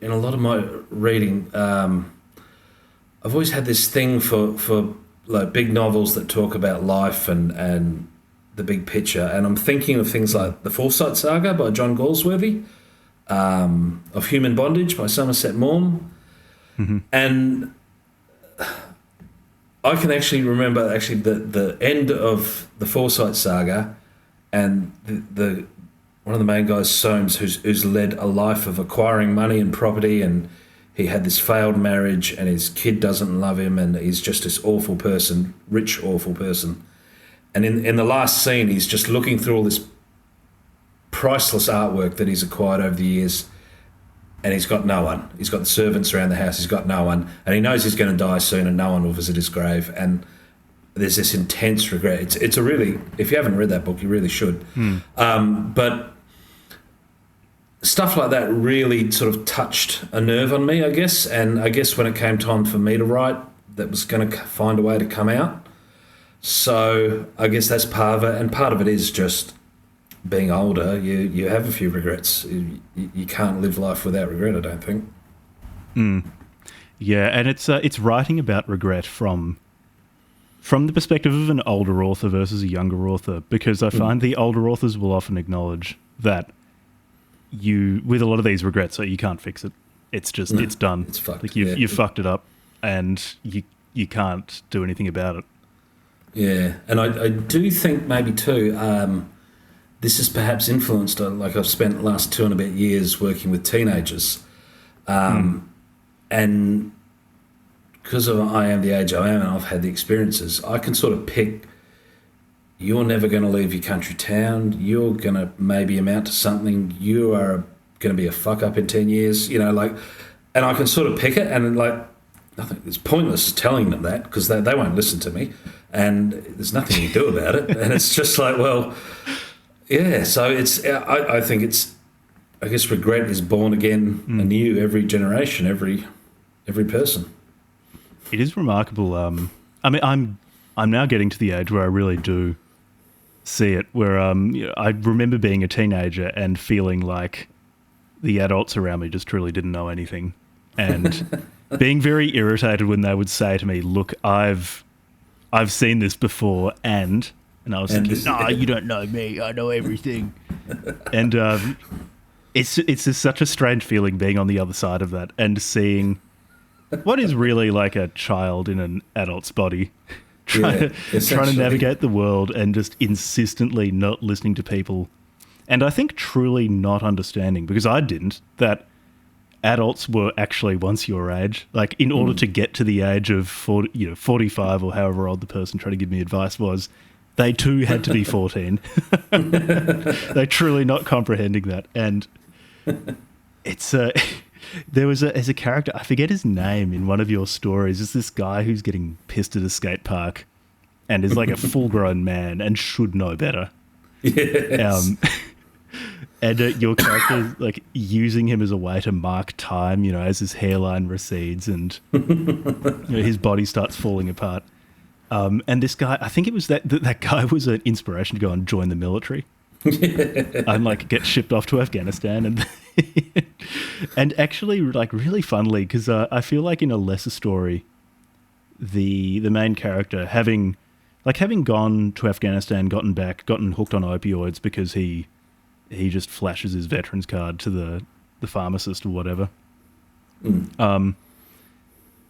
in a lot of my reading, I've always had this thing for like big novels that talk about life and the big picture, and I'm thinking of things like The Forsyte Saga by John Galsworthy, Of Human Bondage by Somerset Maugham, and I can actually remember the end of The Forsyte Saga, and the one of the main guys, Soames, who's led a life of acquiring money and property, and he had this failed marriage, and his kid doesn't love him, and he's just this awful person, rich, awful person. And in the last scene, he's just looking through all this priceless artwork that he's acquired over the years, and he's got no one. He's got the servants around the house, he's got no one, and he knows he's going to die soon and no one will visit his grave. And there's this intense regret. It's a really, if you haven't read that book, you really should. But stuff like that really sort of touched a nerve on me, I guess. And I guess when it came time for me to write, that was going to find a way to come out. So I guess that's part of it. And part of it is just being older. You have a few regrets. You can't live life without regret, I don't think. Yeah, and it's writing about regret from the perspective of an older author versus a younger author, because I find the older authors will often acknowledge that with a lot of these regrets, so you can't fix it. It's just, it's done. It's fucked. Like you've fucked it up and you can't do anything about it. Yeah, and I do think maybe too, this is perhaps influenced, like I've spent the last 2 and a bit years working with teenagers, and because I am the age I am and I've had the experiences, I can sort of pick, you're never going to leave your country town, you're going to maybe amount to something, you are going to be a fuck up in 10 years, and I can sort of pick it, and I think it's pointless telling them that because they won't listen to me, and there's nothing you do about it. And it's just like, well, yeah. So I think I guess regret is born again anew every generation, every person. It is remarkable. I mean, I'm now getting to the age where I really do see it. Where I remember being a teenager and feeling like the adults around me just truly didn't know anything, and being very irritated when they would say to me, "Look, I've seen this before, and And I was thinking, nah, you don't know me. I know everything. And it's just such a strange feeling being on the other side of that and seeing what is really like a child in an adult's body trying to navigate the world and just insistently not listening to people. And I think truly not understanding, because I didn't, that adults were actually once your age. Like, in order to get to the age of 45 or however old the person trying to give me advice was, they too had to be 14. They're truly not comprehending that. And it's there was as a character, I forget his name in one of your stories, it's this guy who's getting pissed at a skate park and is like a full-grown man and should know better. Yes. And your character is like using him as a way to mark time, as his hairline recedes and his body starts falling apart. And this guy, I think it was that guy was an inspiration to go and join the military. And like get shipped off to Afghanistan and and actually like really funnily, because I feel like in a lesser story, the main character having gone to Afghanistan, gotten hooked on opioids because he just flashes his veterans card to the pharmacist or whatever.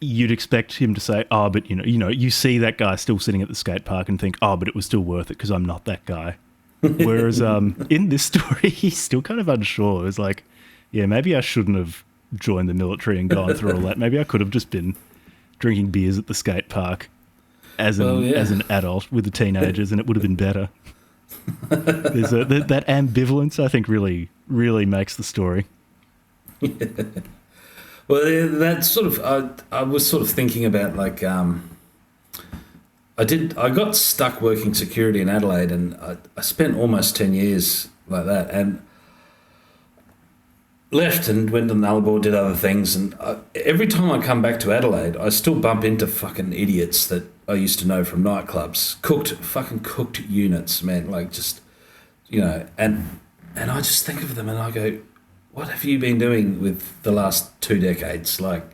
You'd expect him to say, "Oh, but you see that guy still sitting at the skate park and think, oh, but it was still worth it because I'm not that guy." Whereas in this story, he's still kind of unsure. It's like, yeah, maybe I shouldn't have joined the military and gone through all that. Maybe I could have just been drinking beers at the skate park as an adult with the teenagers, and it would have been better. There's that ambivalence, I think, really, really makes the story. Yeah. Well, that's sort of. I was sort of thinking about like. I got stuck working security in Adelaide, and I spent almost 10 years like that, and left and went to Nullarbor, did other things, and every time I come back to Adelaide, I still bump into fucking idiots that I used to know from nightclubs, cooked units, man, like just, and I just think of them and I go, what have you been doing with the last 2 decades, like?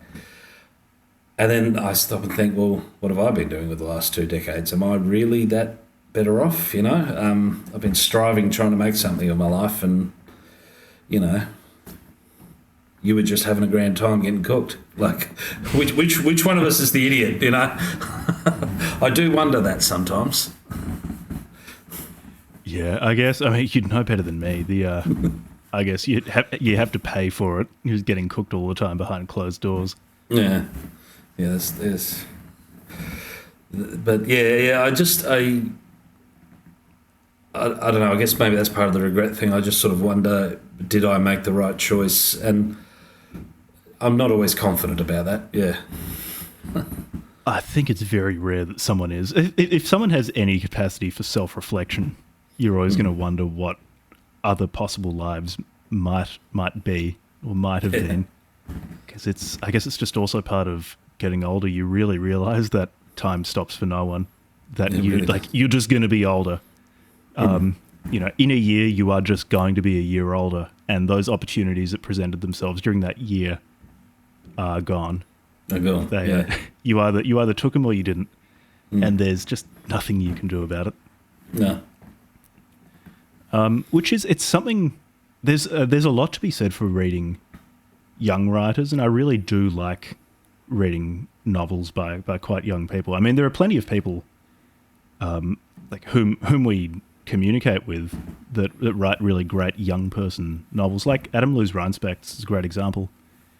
And then I stop and think, well, what have I been doing with the last 2 decades? Am I really that better off, I've been striving, trying to make something of my life, and, you were just having a grand time getting cooked. Like, which one of us is the idiot, I do wonder that sometimes. Yeah, I guess. I mean, you'd know better than me. I guess you have to pay for it. You're getting cooked all the time behind closed doors. Yeah. Yeah, there's but yeah, I don't know, I guess maybe that's part of the regret thing. I just sort of wonder, did I make the right choice? And I'm not always confident about that, yeah. I think it's very rare that someone is. If someone has any capacity for self-reflection, you're always going to wonder what other possible lives might be or might have been. Because I guess it's just also part of getting older. You really realise that time stops for no one. That you're just going to be older. In a year you are just going to be a year older, and those opportunities that presented themselves during that year are gone. They're gone. You either took them or you didn't, and there's just nothing you can do about it. No. It's something. There's a lot to be said for reading young writers, and I really do like reading novels by quite young people. I mean, there are plenty of people like whom we communicate with that write really great young person novels. Like Adam Lewis Reinspect is a great example.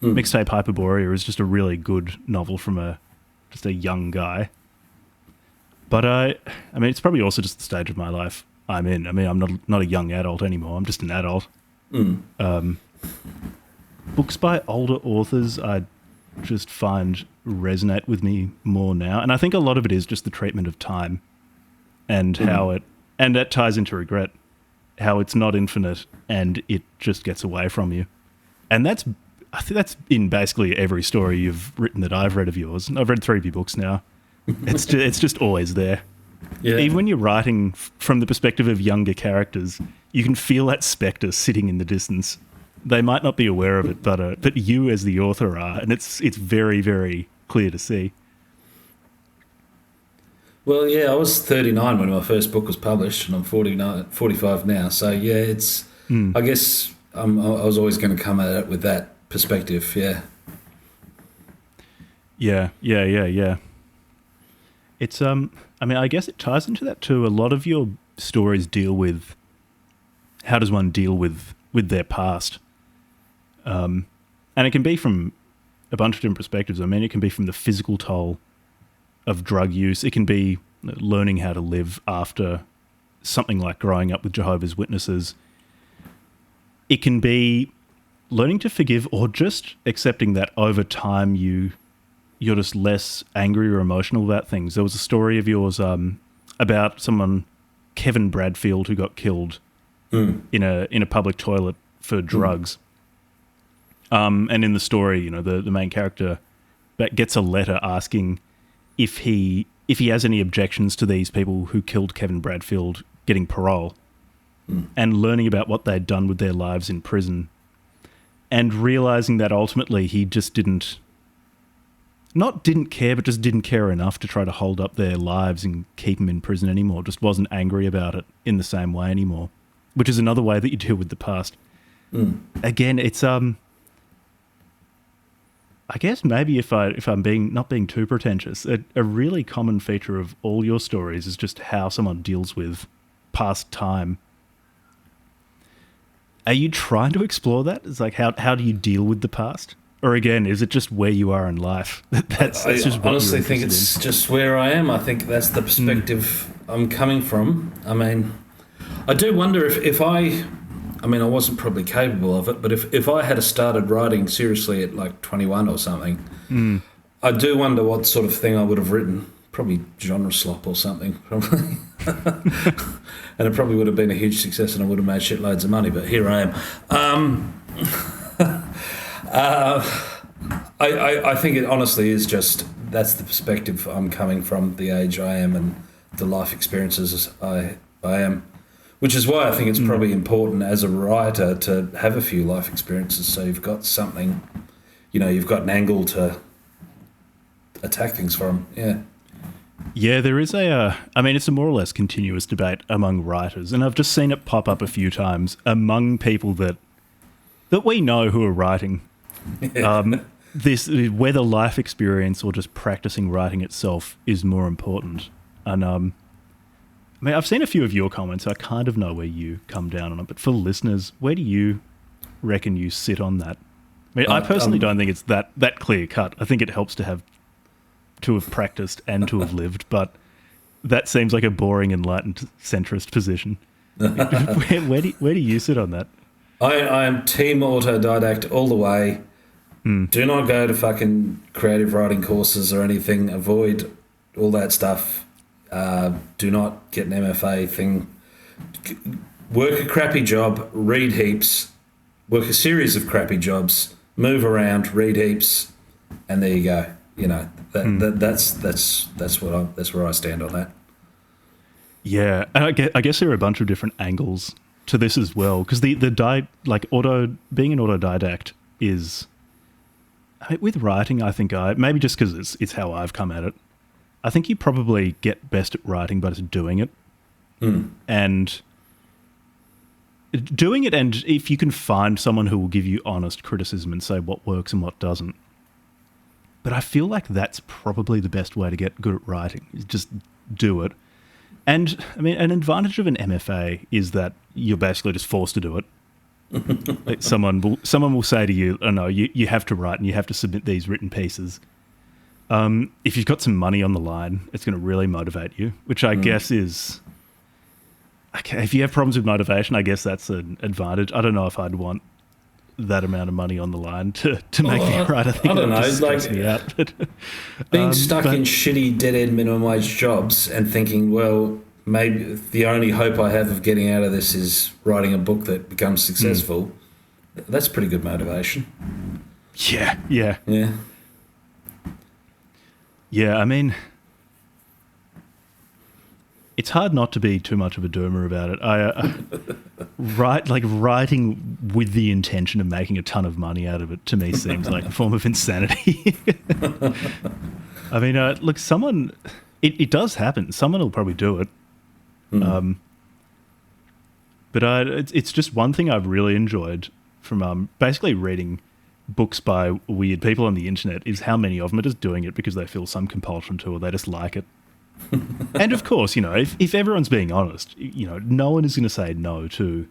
Mixtape Hyperborea is just a really good novel from just a young guy. But I mean, it's probably also just the stage of my life I'm in. I mean, I'm not a young adult anymore. I'm just an adult. Books by older authors I just find resonate with me more now. And I think a lot of it is just the treatment of time and and that ties into regret, how it's not infinite and it just gets away from you. And I think that's in basically every story you've written that I've read of yours. And I've read 3 of your books now. It's just always there. Yeah. Even when you're writing from the perspective of younger characters, you can feel that spectre sitting in the distance. They might not be aware of it, but you as the author are, and it's very, very clear to see. Well, yeah, I was 39 when my first book was published, and I'm 45 now. So, yeah, it's, I guess I was always going to come at it with that perspective, yeah. Yeah. It's, I mean, I guess it ties into that too. A lot of your stories deal with how does one deal with their past. And it can be from a bunch of different perspectives. I mean, it can be from the physical toll of drug use. It can be learning how to live after something like growing up with Jehovah's Witnesses. It can be learning to forgive, or just accepting that over time you're just less angry or emotional about things. There was a story of yours about someone, Kevin Bradfield, who got killed in a public toilet for drugs. And in the story, the main character gets a letter asking if he has any objections to these people who killed Kevin Bradfield getting parole, and learning about what they'd done with their lives in prison, and realizing that ultimately he just didn't care, but just didn't care enough to try to hold up their lives and keep them in prison anymore. Just wasn't angry about it in the same way anymore, which is another way that you deal with the past. Again, it's I guess maybe if I'm not being too pretentious, a really common feature of all your stories is just how someone deals with past time. Are you trying to explore that? It's like how do you deal with the past? Or again, is it just where you are in life? That's just what I honestly you're think it's just where I am. I think that's the perspective I'm coming from. I mean, I do wonder if I wasn't probably capable of it, but if I had started writing seriously at like 21 or something, I do wonder what sort of thing I would have written. Probably genre slop or something, probably. And it probably would have been a huge success and I would have made shitloads of money, but here I am. I think it honestly is just, that's the perspective I'm coming from, the age I am and the life experiences I am. Which is why I think it's probably important as a writer to have a few life experiences, so you've got something, you've got an angle to attack things from. Yeah. Yeah, there is it's a more or less continuous debate among writers, and I've just seen it pop up a few times among people that we know who are writing. This, whether life experience or just practicing writing itself is more important. And I've seen a few of your comments, so I kind of know where you come down on it. But for listeners, where do you reckon you sit on that? I personally don't think it's that clear cut. I think it helps to have practiced and to have lived, but that seems like a boring, enlightened centrist position. Where do you sit on that? I am team autodidact all the way. Do not go to fucking creative writing courses or anything. Avoid all that stuff. Do not get an MFA thing. Work a crappy job, read heaps, work a series of crappy jobs, move around, read heaps, and there you go. That's where I stand on that. Yeah, and I guess there are a bunch of different angles to this as well, because being an autodidact is, with writing, I think maybe just because it's how I've come at it. I think you probably get best at writing by just doing it. And doing it, and if you can find someone who will give you honest criticism and say what works and what doesn't. But I feel like that's probably the best way to get good at writing, is just do it. And, an advantage of an MFA is that you're basically just forced to do it. Like someone will say to you, oh no, you have to write and you have to submit these written pieces. If you've got some money on the line, it's going to really motivate you, which I guess is... Okay, if you have problems with motivation, I guess that's an advantage. I don't know if I'd want that amount of money on the line to make me write. I think it would just stress me out. Being stuck in shitty dead-end minimum wage jobs and thinking, well, maybe the only hope I have of getting out of this is writing a book that becomes successful, that's pretty good motivation. Yeah. Yeah, it's hard not to be too much of a doomer about it. Writing with the intention of making a ton of money out of it, to me, seems like a form of insanity. Look, someone It does happen. Someone will probably do it. But it's just one thing I've really enjoyed from basically reading books by weird people on the internet is how many of them are just doing it because they feel some compulsion to, or they just like it. And of course, if everyone's being honest, no one is going to say no to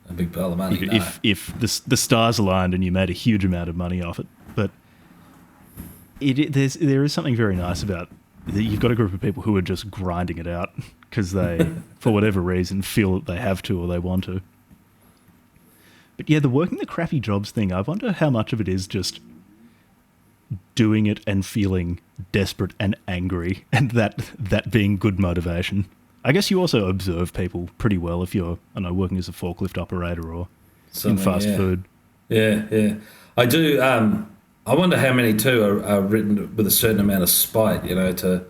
a big pile of money. If the stars aligned and you made a huge amount of money off it. But there is something very nice about that. You've got a group of people who are just grinding it out because they, for whatever reason, feel that they have to or they want to. But yeah, the working the crappy jobs thing, I wonder how much of it is just doing it and feeling desperate and angry, and that being good motivation. I guess you also observe people pretty well if you're, working as a forklift operator or in fast food. Yeah. I do. I wonder how many too are written with a certain amount of spite, to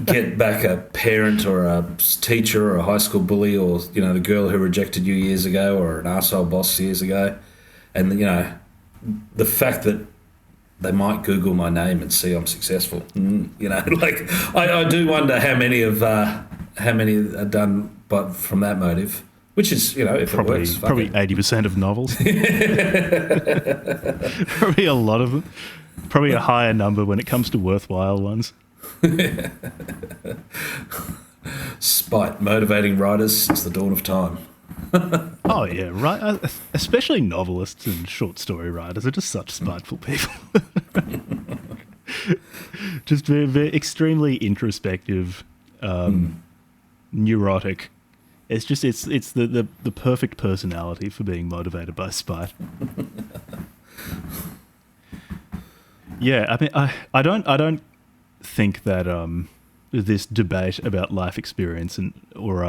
get back a parent or a teacher or a high school bully or, the girl who rejected you years ago or an arsehole boss years ago. And, the fact that they might Google my name and see I'm successful. I do wonder how many are done but from that motive. Which is, if probably, it works. Probably 80% of novels. Probably a lot of them. Probably a higher number when it comes to worthwhile ones. Spite motivating writers since the dawn of time. Oh, yeah, right. Especially novelists and short story writers are just such spiteful people. Just very extremely introspective, neurotic. It's just it's the perfect personality for being motivated by spite. Yeah, I mean, I don't think that this debate about life experience or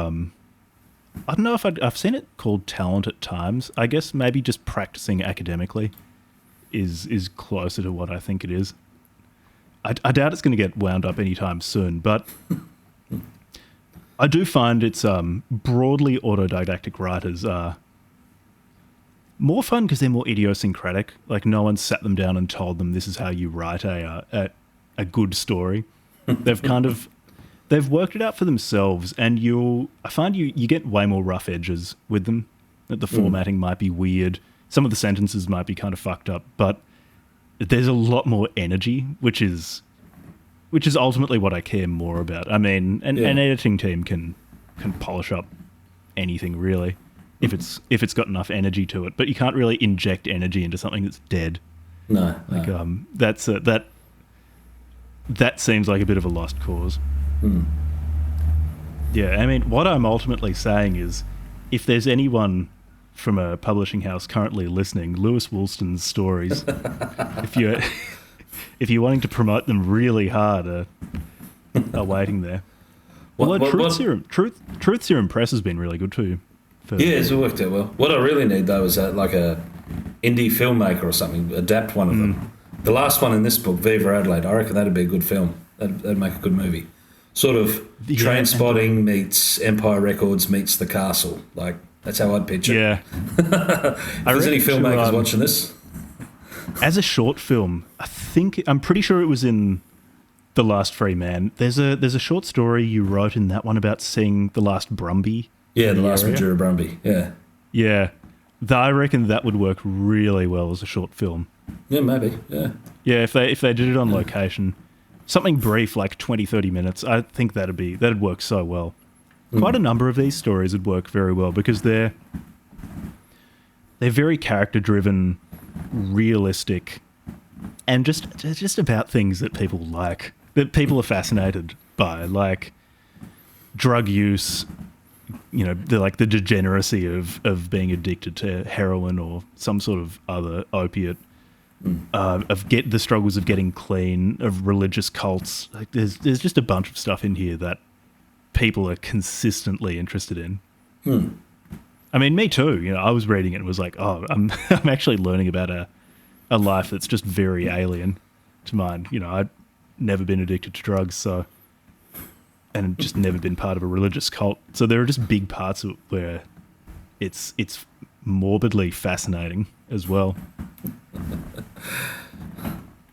I don't know if I've seen it called talent at times. I guess maybe just practicing academically is closer to what I think it is. I doubt it's going to get wound up anytime soon, but I do find it's broadly autodidactic writers are more fun because they're more idiosyncratic. Like no one sat them down and told them this is how you write a good story. They've worked it out for themselves, and I find you get way more rough edges with them. That the formatting might be weird, some of the sentences might be kind of fucked up, but there's a lot more energy, which is ultimately what I care more about. I mean, an editing team can polish up anything really if it's got enough energy to it, but you can't really inject energy into something that's dead. No. That seems like a bit of a lost cause. Yeah, I mean, what I'm ultimately saying is, if there's anyone from a publishing house currently listening, Lewis Woolston's stories, if you're wanting to promote them really hard, are waiting there. Truth Serum Press has been really good too. It's worked out well. What I really need though is like a indie filmmaker or something adapt one of them. The last one in this book, Viva Adelaide, I reckon that'd be a good film. That'd make a good movie. Sort of Train Spotting meets Empire Records meets The Castle. Like that's how I'd picture. Yeah. If there's any filmmakers watching this. As a short film, I'm pretty sure it was in The Last Free Man. There's a short story you wrote in that one about seeing the last Brumby. Yeah, the last Majura Brumby. Yeah. Yeah. I reckon that would work really well as a short film. Yeah, maybe. Yeah. Yeah, if they did it on location, something brief like 20, 30 minutes, I think that'd work so well. Quite a number of these stories would work very well because they're very character driven, realistic, and just about things that people like, that people are fascinated by, like drug use, the degeneracy of being addicted to heroin or some sort of other opiate, the struggles of getting clean, of religious cults. Like there's just a bunch of stuff in here that people are consistently interested in. I mean, me too. I was reading it and was like, oh, I'm actually learning about a life that's just very alien to mine. I'd never been addicted to drugs, and just never been part of a religious cult. So there are just big parts of it where it's morbidly fascinating as well.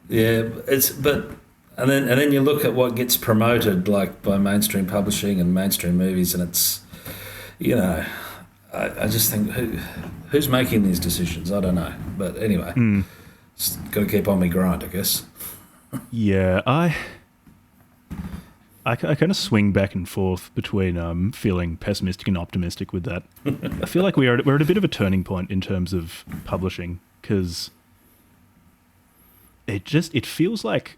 Yeah, but then you look at what gets promoted, like by mainstream publishing and mainstream movies, and it's, I just think who's making these decisions? I don't know, but anyway, just got to keep on my grind, I guess. Yeah, I kind of swing back and forth between feeling pessimistic and optimistic with that. I feel like we're at a bit of a turning point in terms of publishing, because it feels like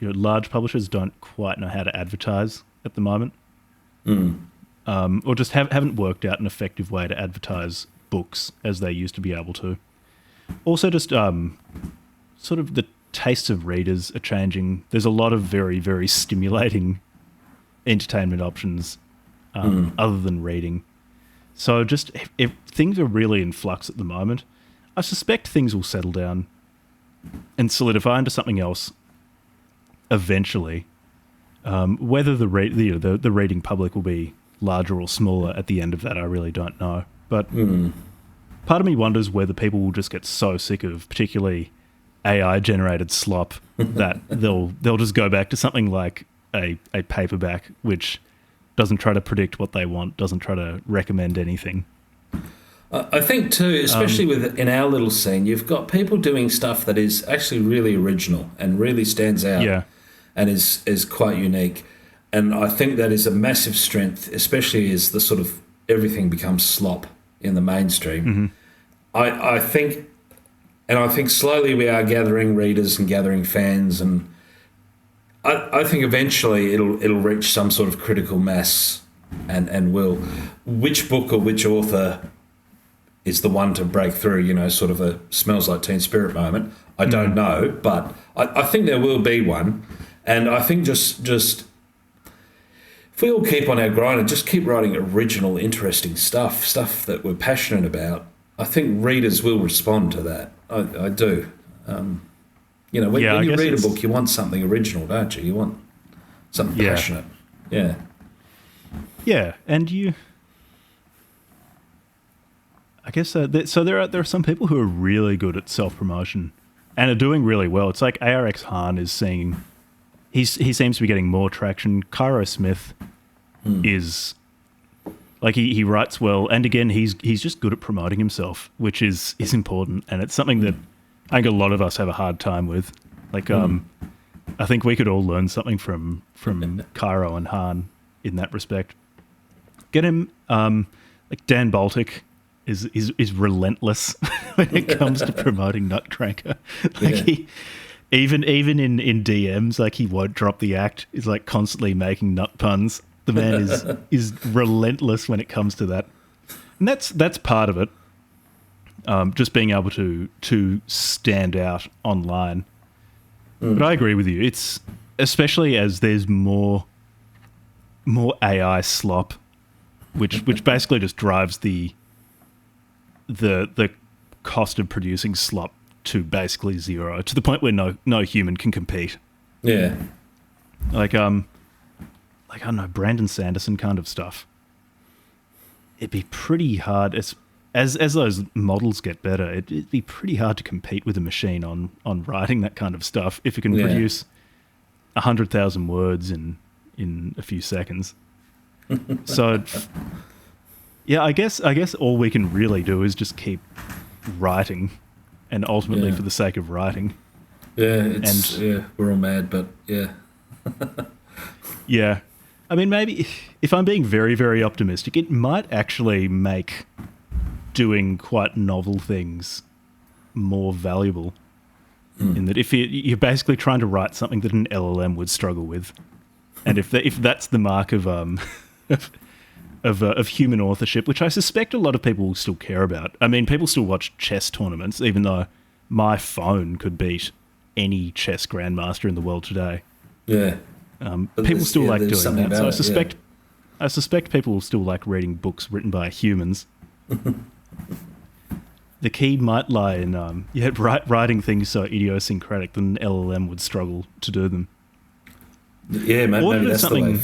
large publishers don't quite know how to advertise at the moment, or just haven't worked out an effective way to advertise books as they used to be able to. Also, just sort of the tastes of readers are changing. There's a lot of very, very stimulating entertainment options other than reading. So just if things are really in flux at the moment, I suspect things will settle down and solidify into something else eventually. Whether the reading public will be larger or smaller at the end of that, I really don't know. But part of me wonders whether people will just get so sick of particularly AI-generated slop that they'll just go back to something like a paperback, which doesn't try to predict what they want, doesn't try to recommend anything. I think too, especially in our little scene, you've got people doing stuff that is actually really original and really stands out, and is quite unique. And I think that is a massive strength, especially as the sort of everything becomes slop in the mainstream. I think slowly we are gathering readers and gathering fans, and I think eventually it'll reach some sort of critical mass, and will. Which book or which author is the one to break through, sort of a Smells Like Teen Spirit moment, I don't know, but I think there will be one. And I think just if we all keep on our grind and just keep writing original, interesting stuff that we're passionate about, I think readers will respond to that. I do. When you read a book, you want something original, don't you? You want something passionate. Yeah. Yeah, and I guess so there are some people who are really good at self-promotion and are doing really well. It's like ARX Hahn is seeing... He seems to be getting more traction. Cairo Smith is... Like, he writes well, and again, he's just good at promoting himself, which is important, and it's something that I think a lot of us have a hard time with. Like, I think we could all learn something from Cairo and Hahn in that respect. Get him... like, Dan Baltic... is relentless when it comes to promoting Nutcracker. Like even in DMs, like he won't drop the act. He's like constantly making nut puns. The man is relentless when it comes to that, and that's part of it. Just being able to stand out online. But I agree with you. It's especially as there's more AI slop, which basically just drives the cost of producing slop to basically zero, to the point where no human can compete. Yeah. Like I don't know, Brandon Sanderson kind of stuff. It'd be pretty hard as those models get better. It'd be pretty hard to compete with a machine on writing that kind of stuff if it can produce 100,000 words in a few seconds. So. Yeah, I guess all we can really do is just keep writing, and ultimately for the sake of writing. Yeah, we're all mad, but yeah. Yeah. I mean, maybe if I'm being very, very optimistic, it might actually make doing quite novel things more valuable. In that if you're basically trying to write something that an LLM would struggle with, and if that's the mark of of human authorship, which I suspect a lot of people will still care about. I mean, people still watch chess tournaments, even though my phone could beat any chess grandmaster in the world today. Yeah. People still like doing that. So I suspect people will still like reading books written by humans. The key might lie in writing things so idiosyncratic that an LLM would struggle to do them. Yeah, maybe that's the way.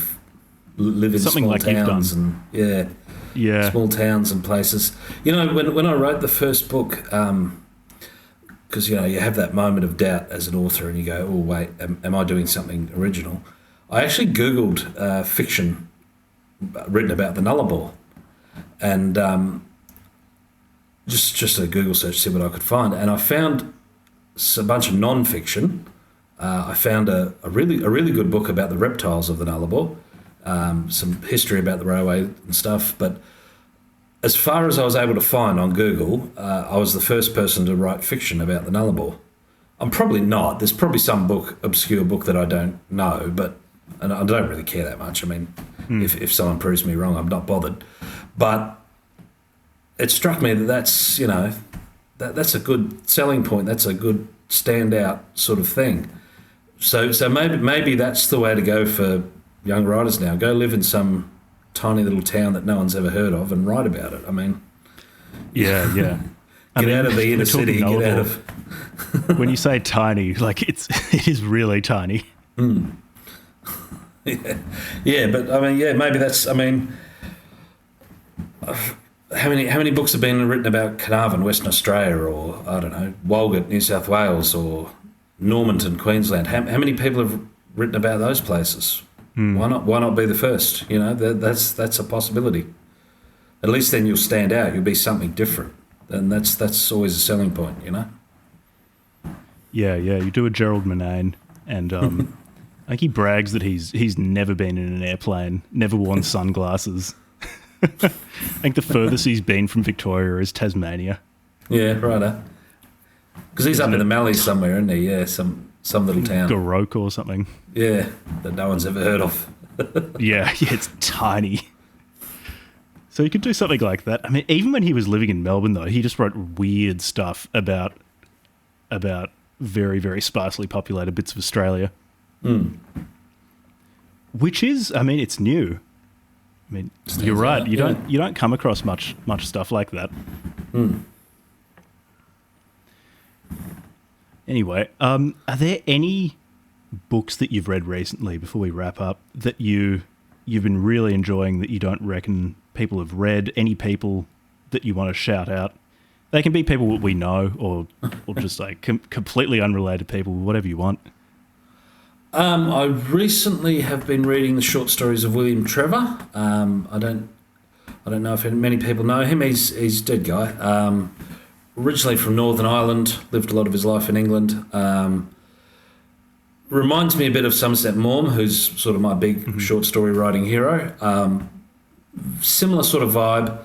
Live in something small like towns you've done. small towns and places. When I wrote the first book, because you know you have that moment of doubt as an author, and you go, "Oh wait, am I doing something original?" I actually Googled fiction written about the Nullarbor, and just a Google search to see what I could find, and I found a bunch of non-fiction. I found a really good book about the reptiles of the Nullarbor, some history about the railway and stuff, but as far as I was able to find on Google, I was the first person to write fiction about the Nullarbor. I'm probably not. There's probably some obscure book that I don't know, and I don't really care that much. I mean, if someone proves me wrong, I'm not bothered. But it struck me that's that's a good selling point. That's a good standout sort of thing. So maybe that's the way to go for young writers now. Go live in some tiny little town that no one's ever heard of and write about it. I mean, yeah. Get out of the inner city. Get out of. When you say tiny, like it is really tiny. Yeah, but I mean, maybe that's. I mean, how many books have been written about Carnarvon, Western Australia, or I don't know, Walgett, New South Wales, or Normanton, Queensland? How many people have written about those places? Why not be the first? You know, that's a possibility. At least then you'll stand out. You'll be something different, and that's always a selling point. You know. Yeah. You do a Gerald Murnane, and I think he brags that he's never been in an airplane, never worn sunglasses. I think the furthest he's been from Victoria is Tasmania. Yeah, righto. Because he's up in the Mallees somewhere, isn't he? Yeah, some little town. Garoke or something. Yeah, that no one's ever heard of. Yeah, it's tiny. So you could do something like that. I mean, even when he was living in Melbourne, though, he just wrote weird stuff about very, very sparsely populated bits of Australia. Which is, I mean, it's new. I mean, you're right. You don't come across much stuff like that. Anyway, are there any books that you've read recently, before we wrap up, that you've been really enjoying that you don't reckon people have read? Any people that you want to shout out? They can be people that we know, or just like completely unrelated people, whatever you want. I recently have been reading the short stories of William Trevor. I don't know if many people know him. He's a dead guy. Originally from Northern Ireland, lived a lot of his life in England. Reminds me a bit of Somerset Maugham, who's sort of my big short story writing hero. Similar sort of vibe.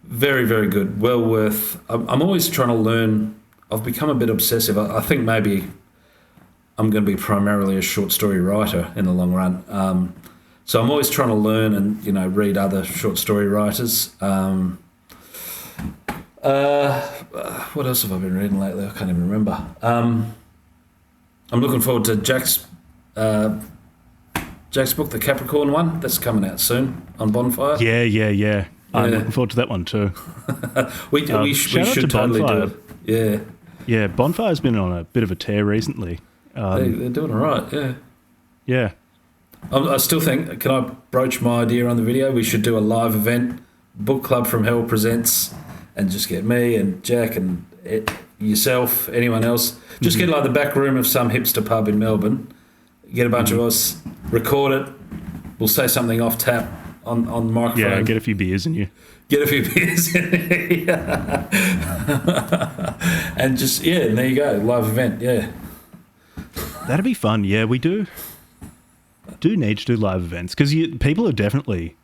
Very, very good. Well worth. I'm always trying to learn. I've become a bit obsessive. I think maybe I'm going to be primarily a short story writer in the long run. So I'm always trying to learn and read other short story writers. What else have I been reading lately? I can't even remember. I'm looking forward to Jack's book, the Capricorn one. That's coming out soon on Bonfire. Yeah. I'm looking forward to that one too. we should totally do it. Yeah. Yeah, Bonfire's been on a bit of a tear recently. They're doing all right, yeah. Yeah. I still think, can I broach my idea on the video? We should do a live event, Book Club from Hell presents, and just get me and Jack and yourself, anyone else. Just get like the back room of some hipster pub in Melbourne, get a bunch of us, record it, we'll say something off tap on the microphone. Yeah, get a few beers in you. Get a few beers in you. And just, and there you go, live event, yeah. That'd be fun. Yeah, we do need to do live events because people are definitely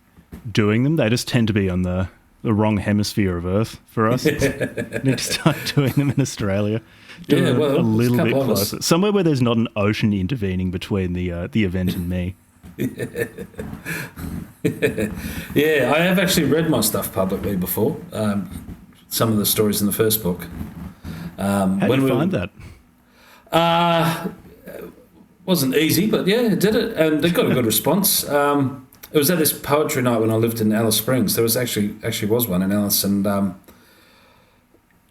doing them. They just tend to be on the wrong hemisphere of Earth for us. Need to start doing them in Australia. A little bit closer. Somewhere where there's not an ocean intervening between the event and me. Yeah, I have actually read my stuff publicly before. Some of the stories in the first book. How did you find that? Wasn't easy, but yeah, I did it, and it got a good response. It was at this poetry night when I lived in Alice Springs. There was actually was one in Alice, and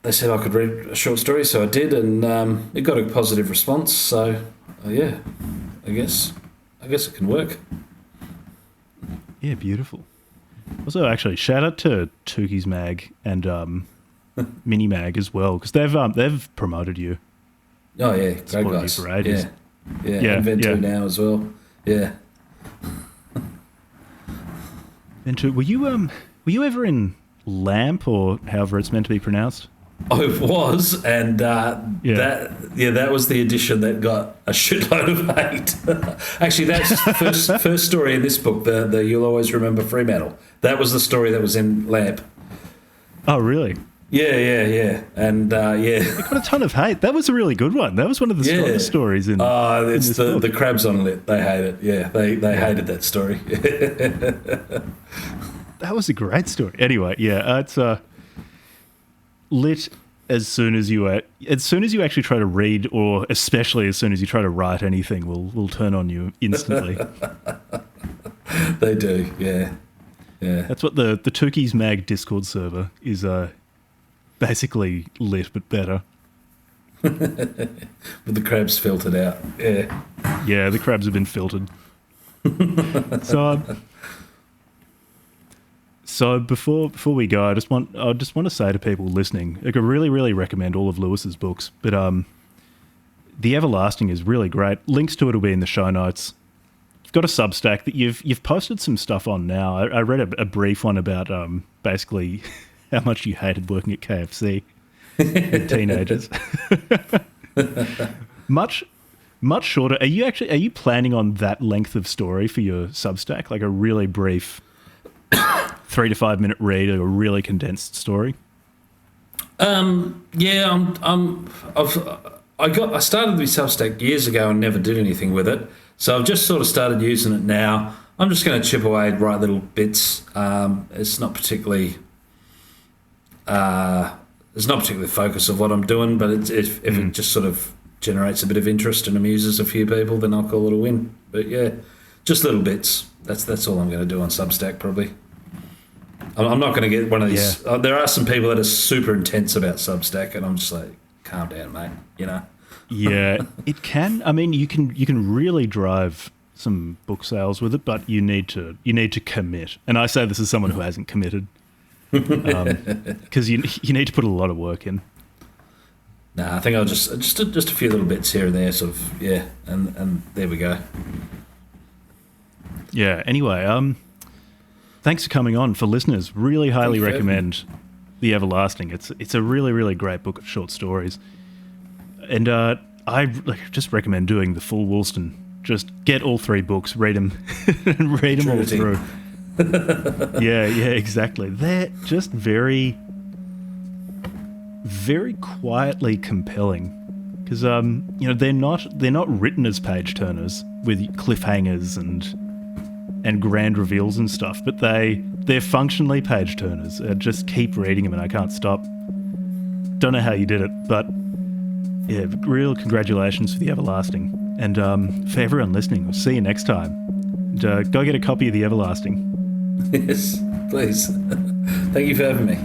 they said I could read a short story, so I did, and it got a positive response. So I guess it can work. Yeah, beautiful. Also, actually, shout out to Tukey's Mag and Mini Mag as well, because they've promoted you Oh yeah, great supported you guys. for ages. Yeah. And Ventu now as well. Yeah. Ventu, were you ever in Lamp, or however it's meant to be pronounced? I was, and that was the edition that got a shitload of hate. Actually, that's the first story in this book, the You'll Always Remember Fremantle. That was the story that was in Lamp. Oh, really? Yeah. And, It got a ton of hate. That was a really good one. That was one of the strongest stories in it's in this book. the crabs on lit. They hate it. Yeah, they hated that story. That was a great story. Anyway, it's lit as soon as you actually try to read, or especially as soon as you try to write anything, will turn on you instantly. They do, yeah. That's what the Tukey's Mag Discord server is. Basically lit, but better. With the crabs filtered out, yeah. Yeah, the crabs have been filtered. So before we go, I just want to say to people listening, I could really, really recommend all of Lewis's books. But The Everlasting is really great. Links to it will be in the show notes. You've got a Substack that you've posted some stuff on now. I read a brief one about basically how much you hated working at KFC with teenagers. Much shorter. Are you planning on that length of story for your Substack? Like a really brief 3 to 5 minute read, or a really condensed story? Yeah, I started with Substack years ago and never did anything with it. So I've just sort of started using it now. I'm just going to chip away and write little bits. It's not particularly the focus of what I'm doing, but if it just sort of generates a bit of interest and amuses a few people, then I'll call it a win. But yeah, just little bits. That's all I'm going to do on Substack probably. I'm not going to get one of these. Yeah. There are some people that are super intense about Substack, and I'm just like, calm down, mate. You know. Yeah, it can. I mean, you can really drive some book sales with it, but you need to commit. And I say this as someone who hasn't committed, because you need to put a lot of work in. Nah, I think I'll just a few little bits here and there, sort of, yeah, and there we go. Yeah. Anyway, thanks for coming on. For listeners, really highly recommend The Everlasting. It's a really, really great book of short stories. And I just recommend doing the full Woolston. Just get all 3 books, read them, and read them all through. Yeah, exactly. They're just very, very quietly compelling, because they're not written as page turners with cliffhangers and grand reveals and stuff, but they're functionally page turners. Just keep reading them, and I can't stop. Don't know how you did it, but. Yeah, real congratulations for The Everlasting. And for everyone listening, we'll see you next time. And, go get a copy of The Everlasting. Yes, please. Thank you for having me.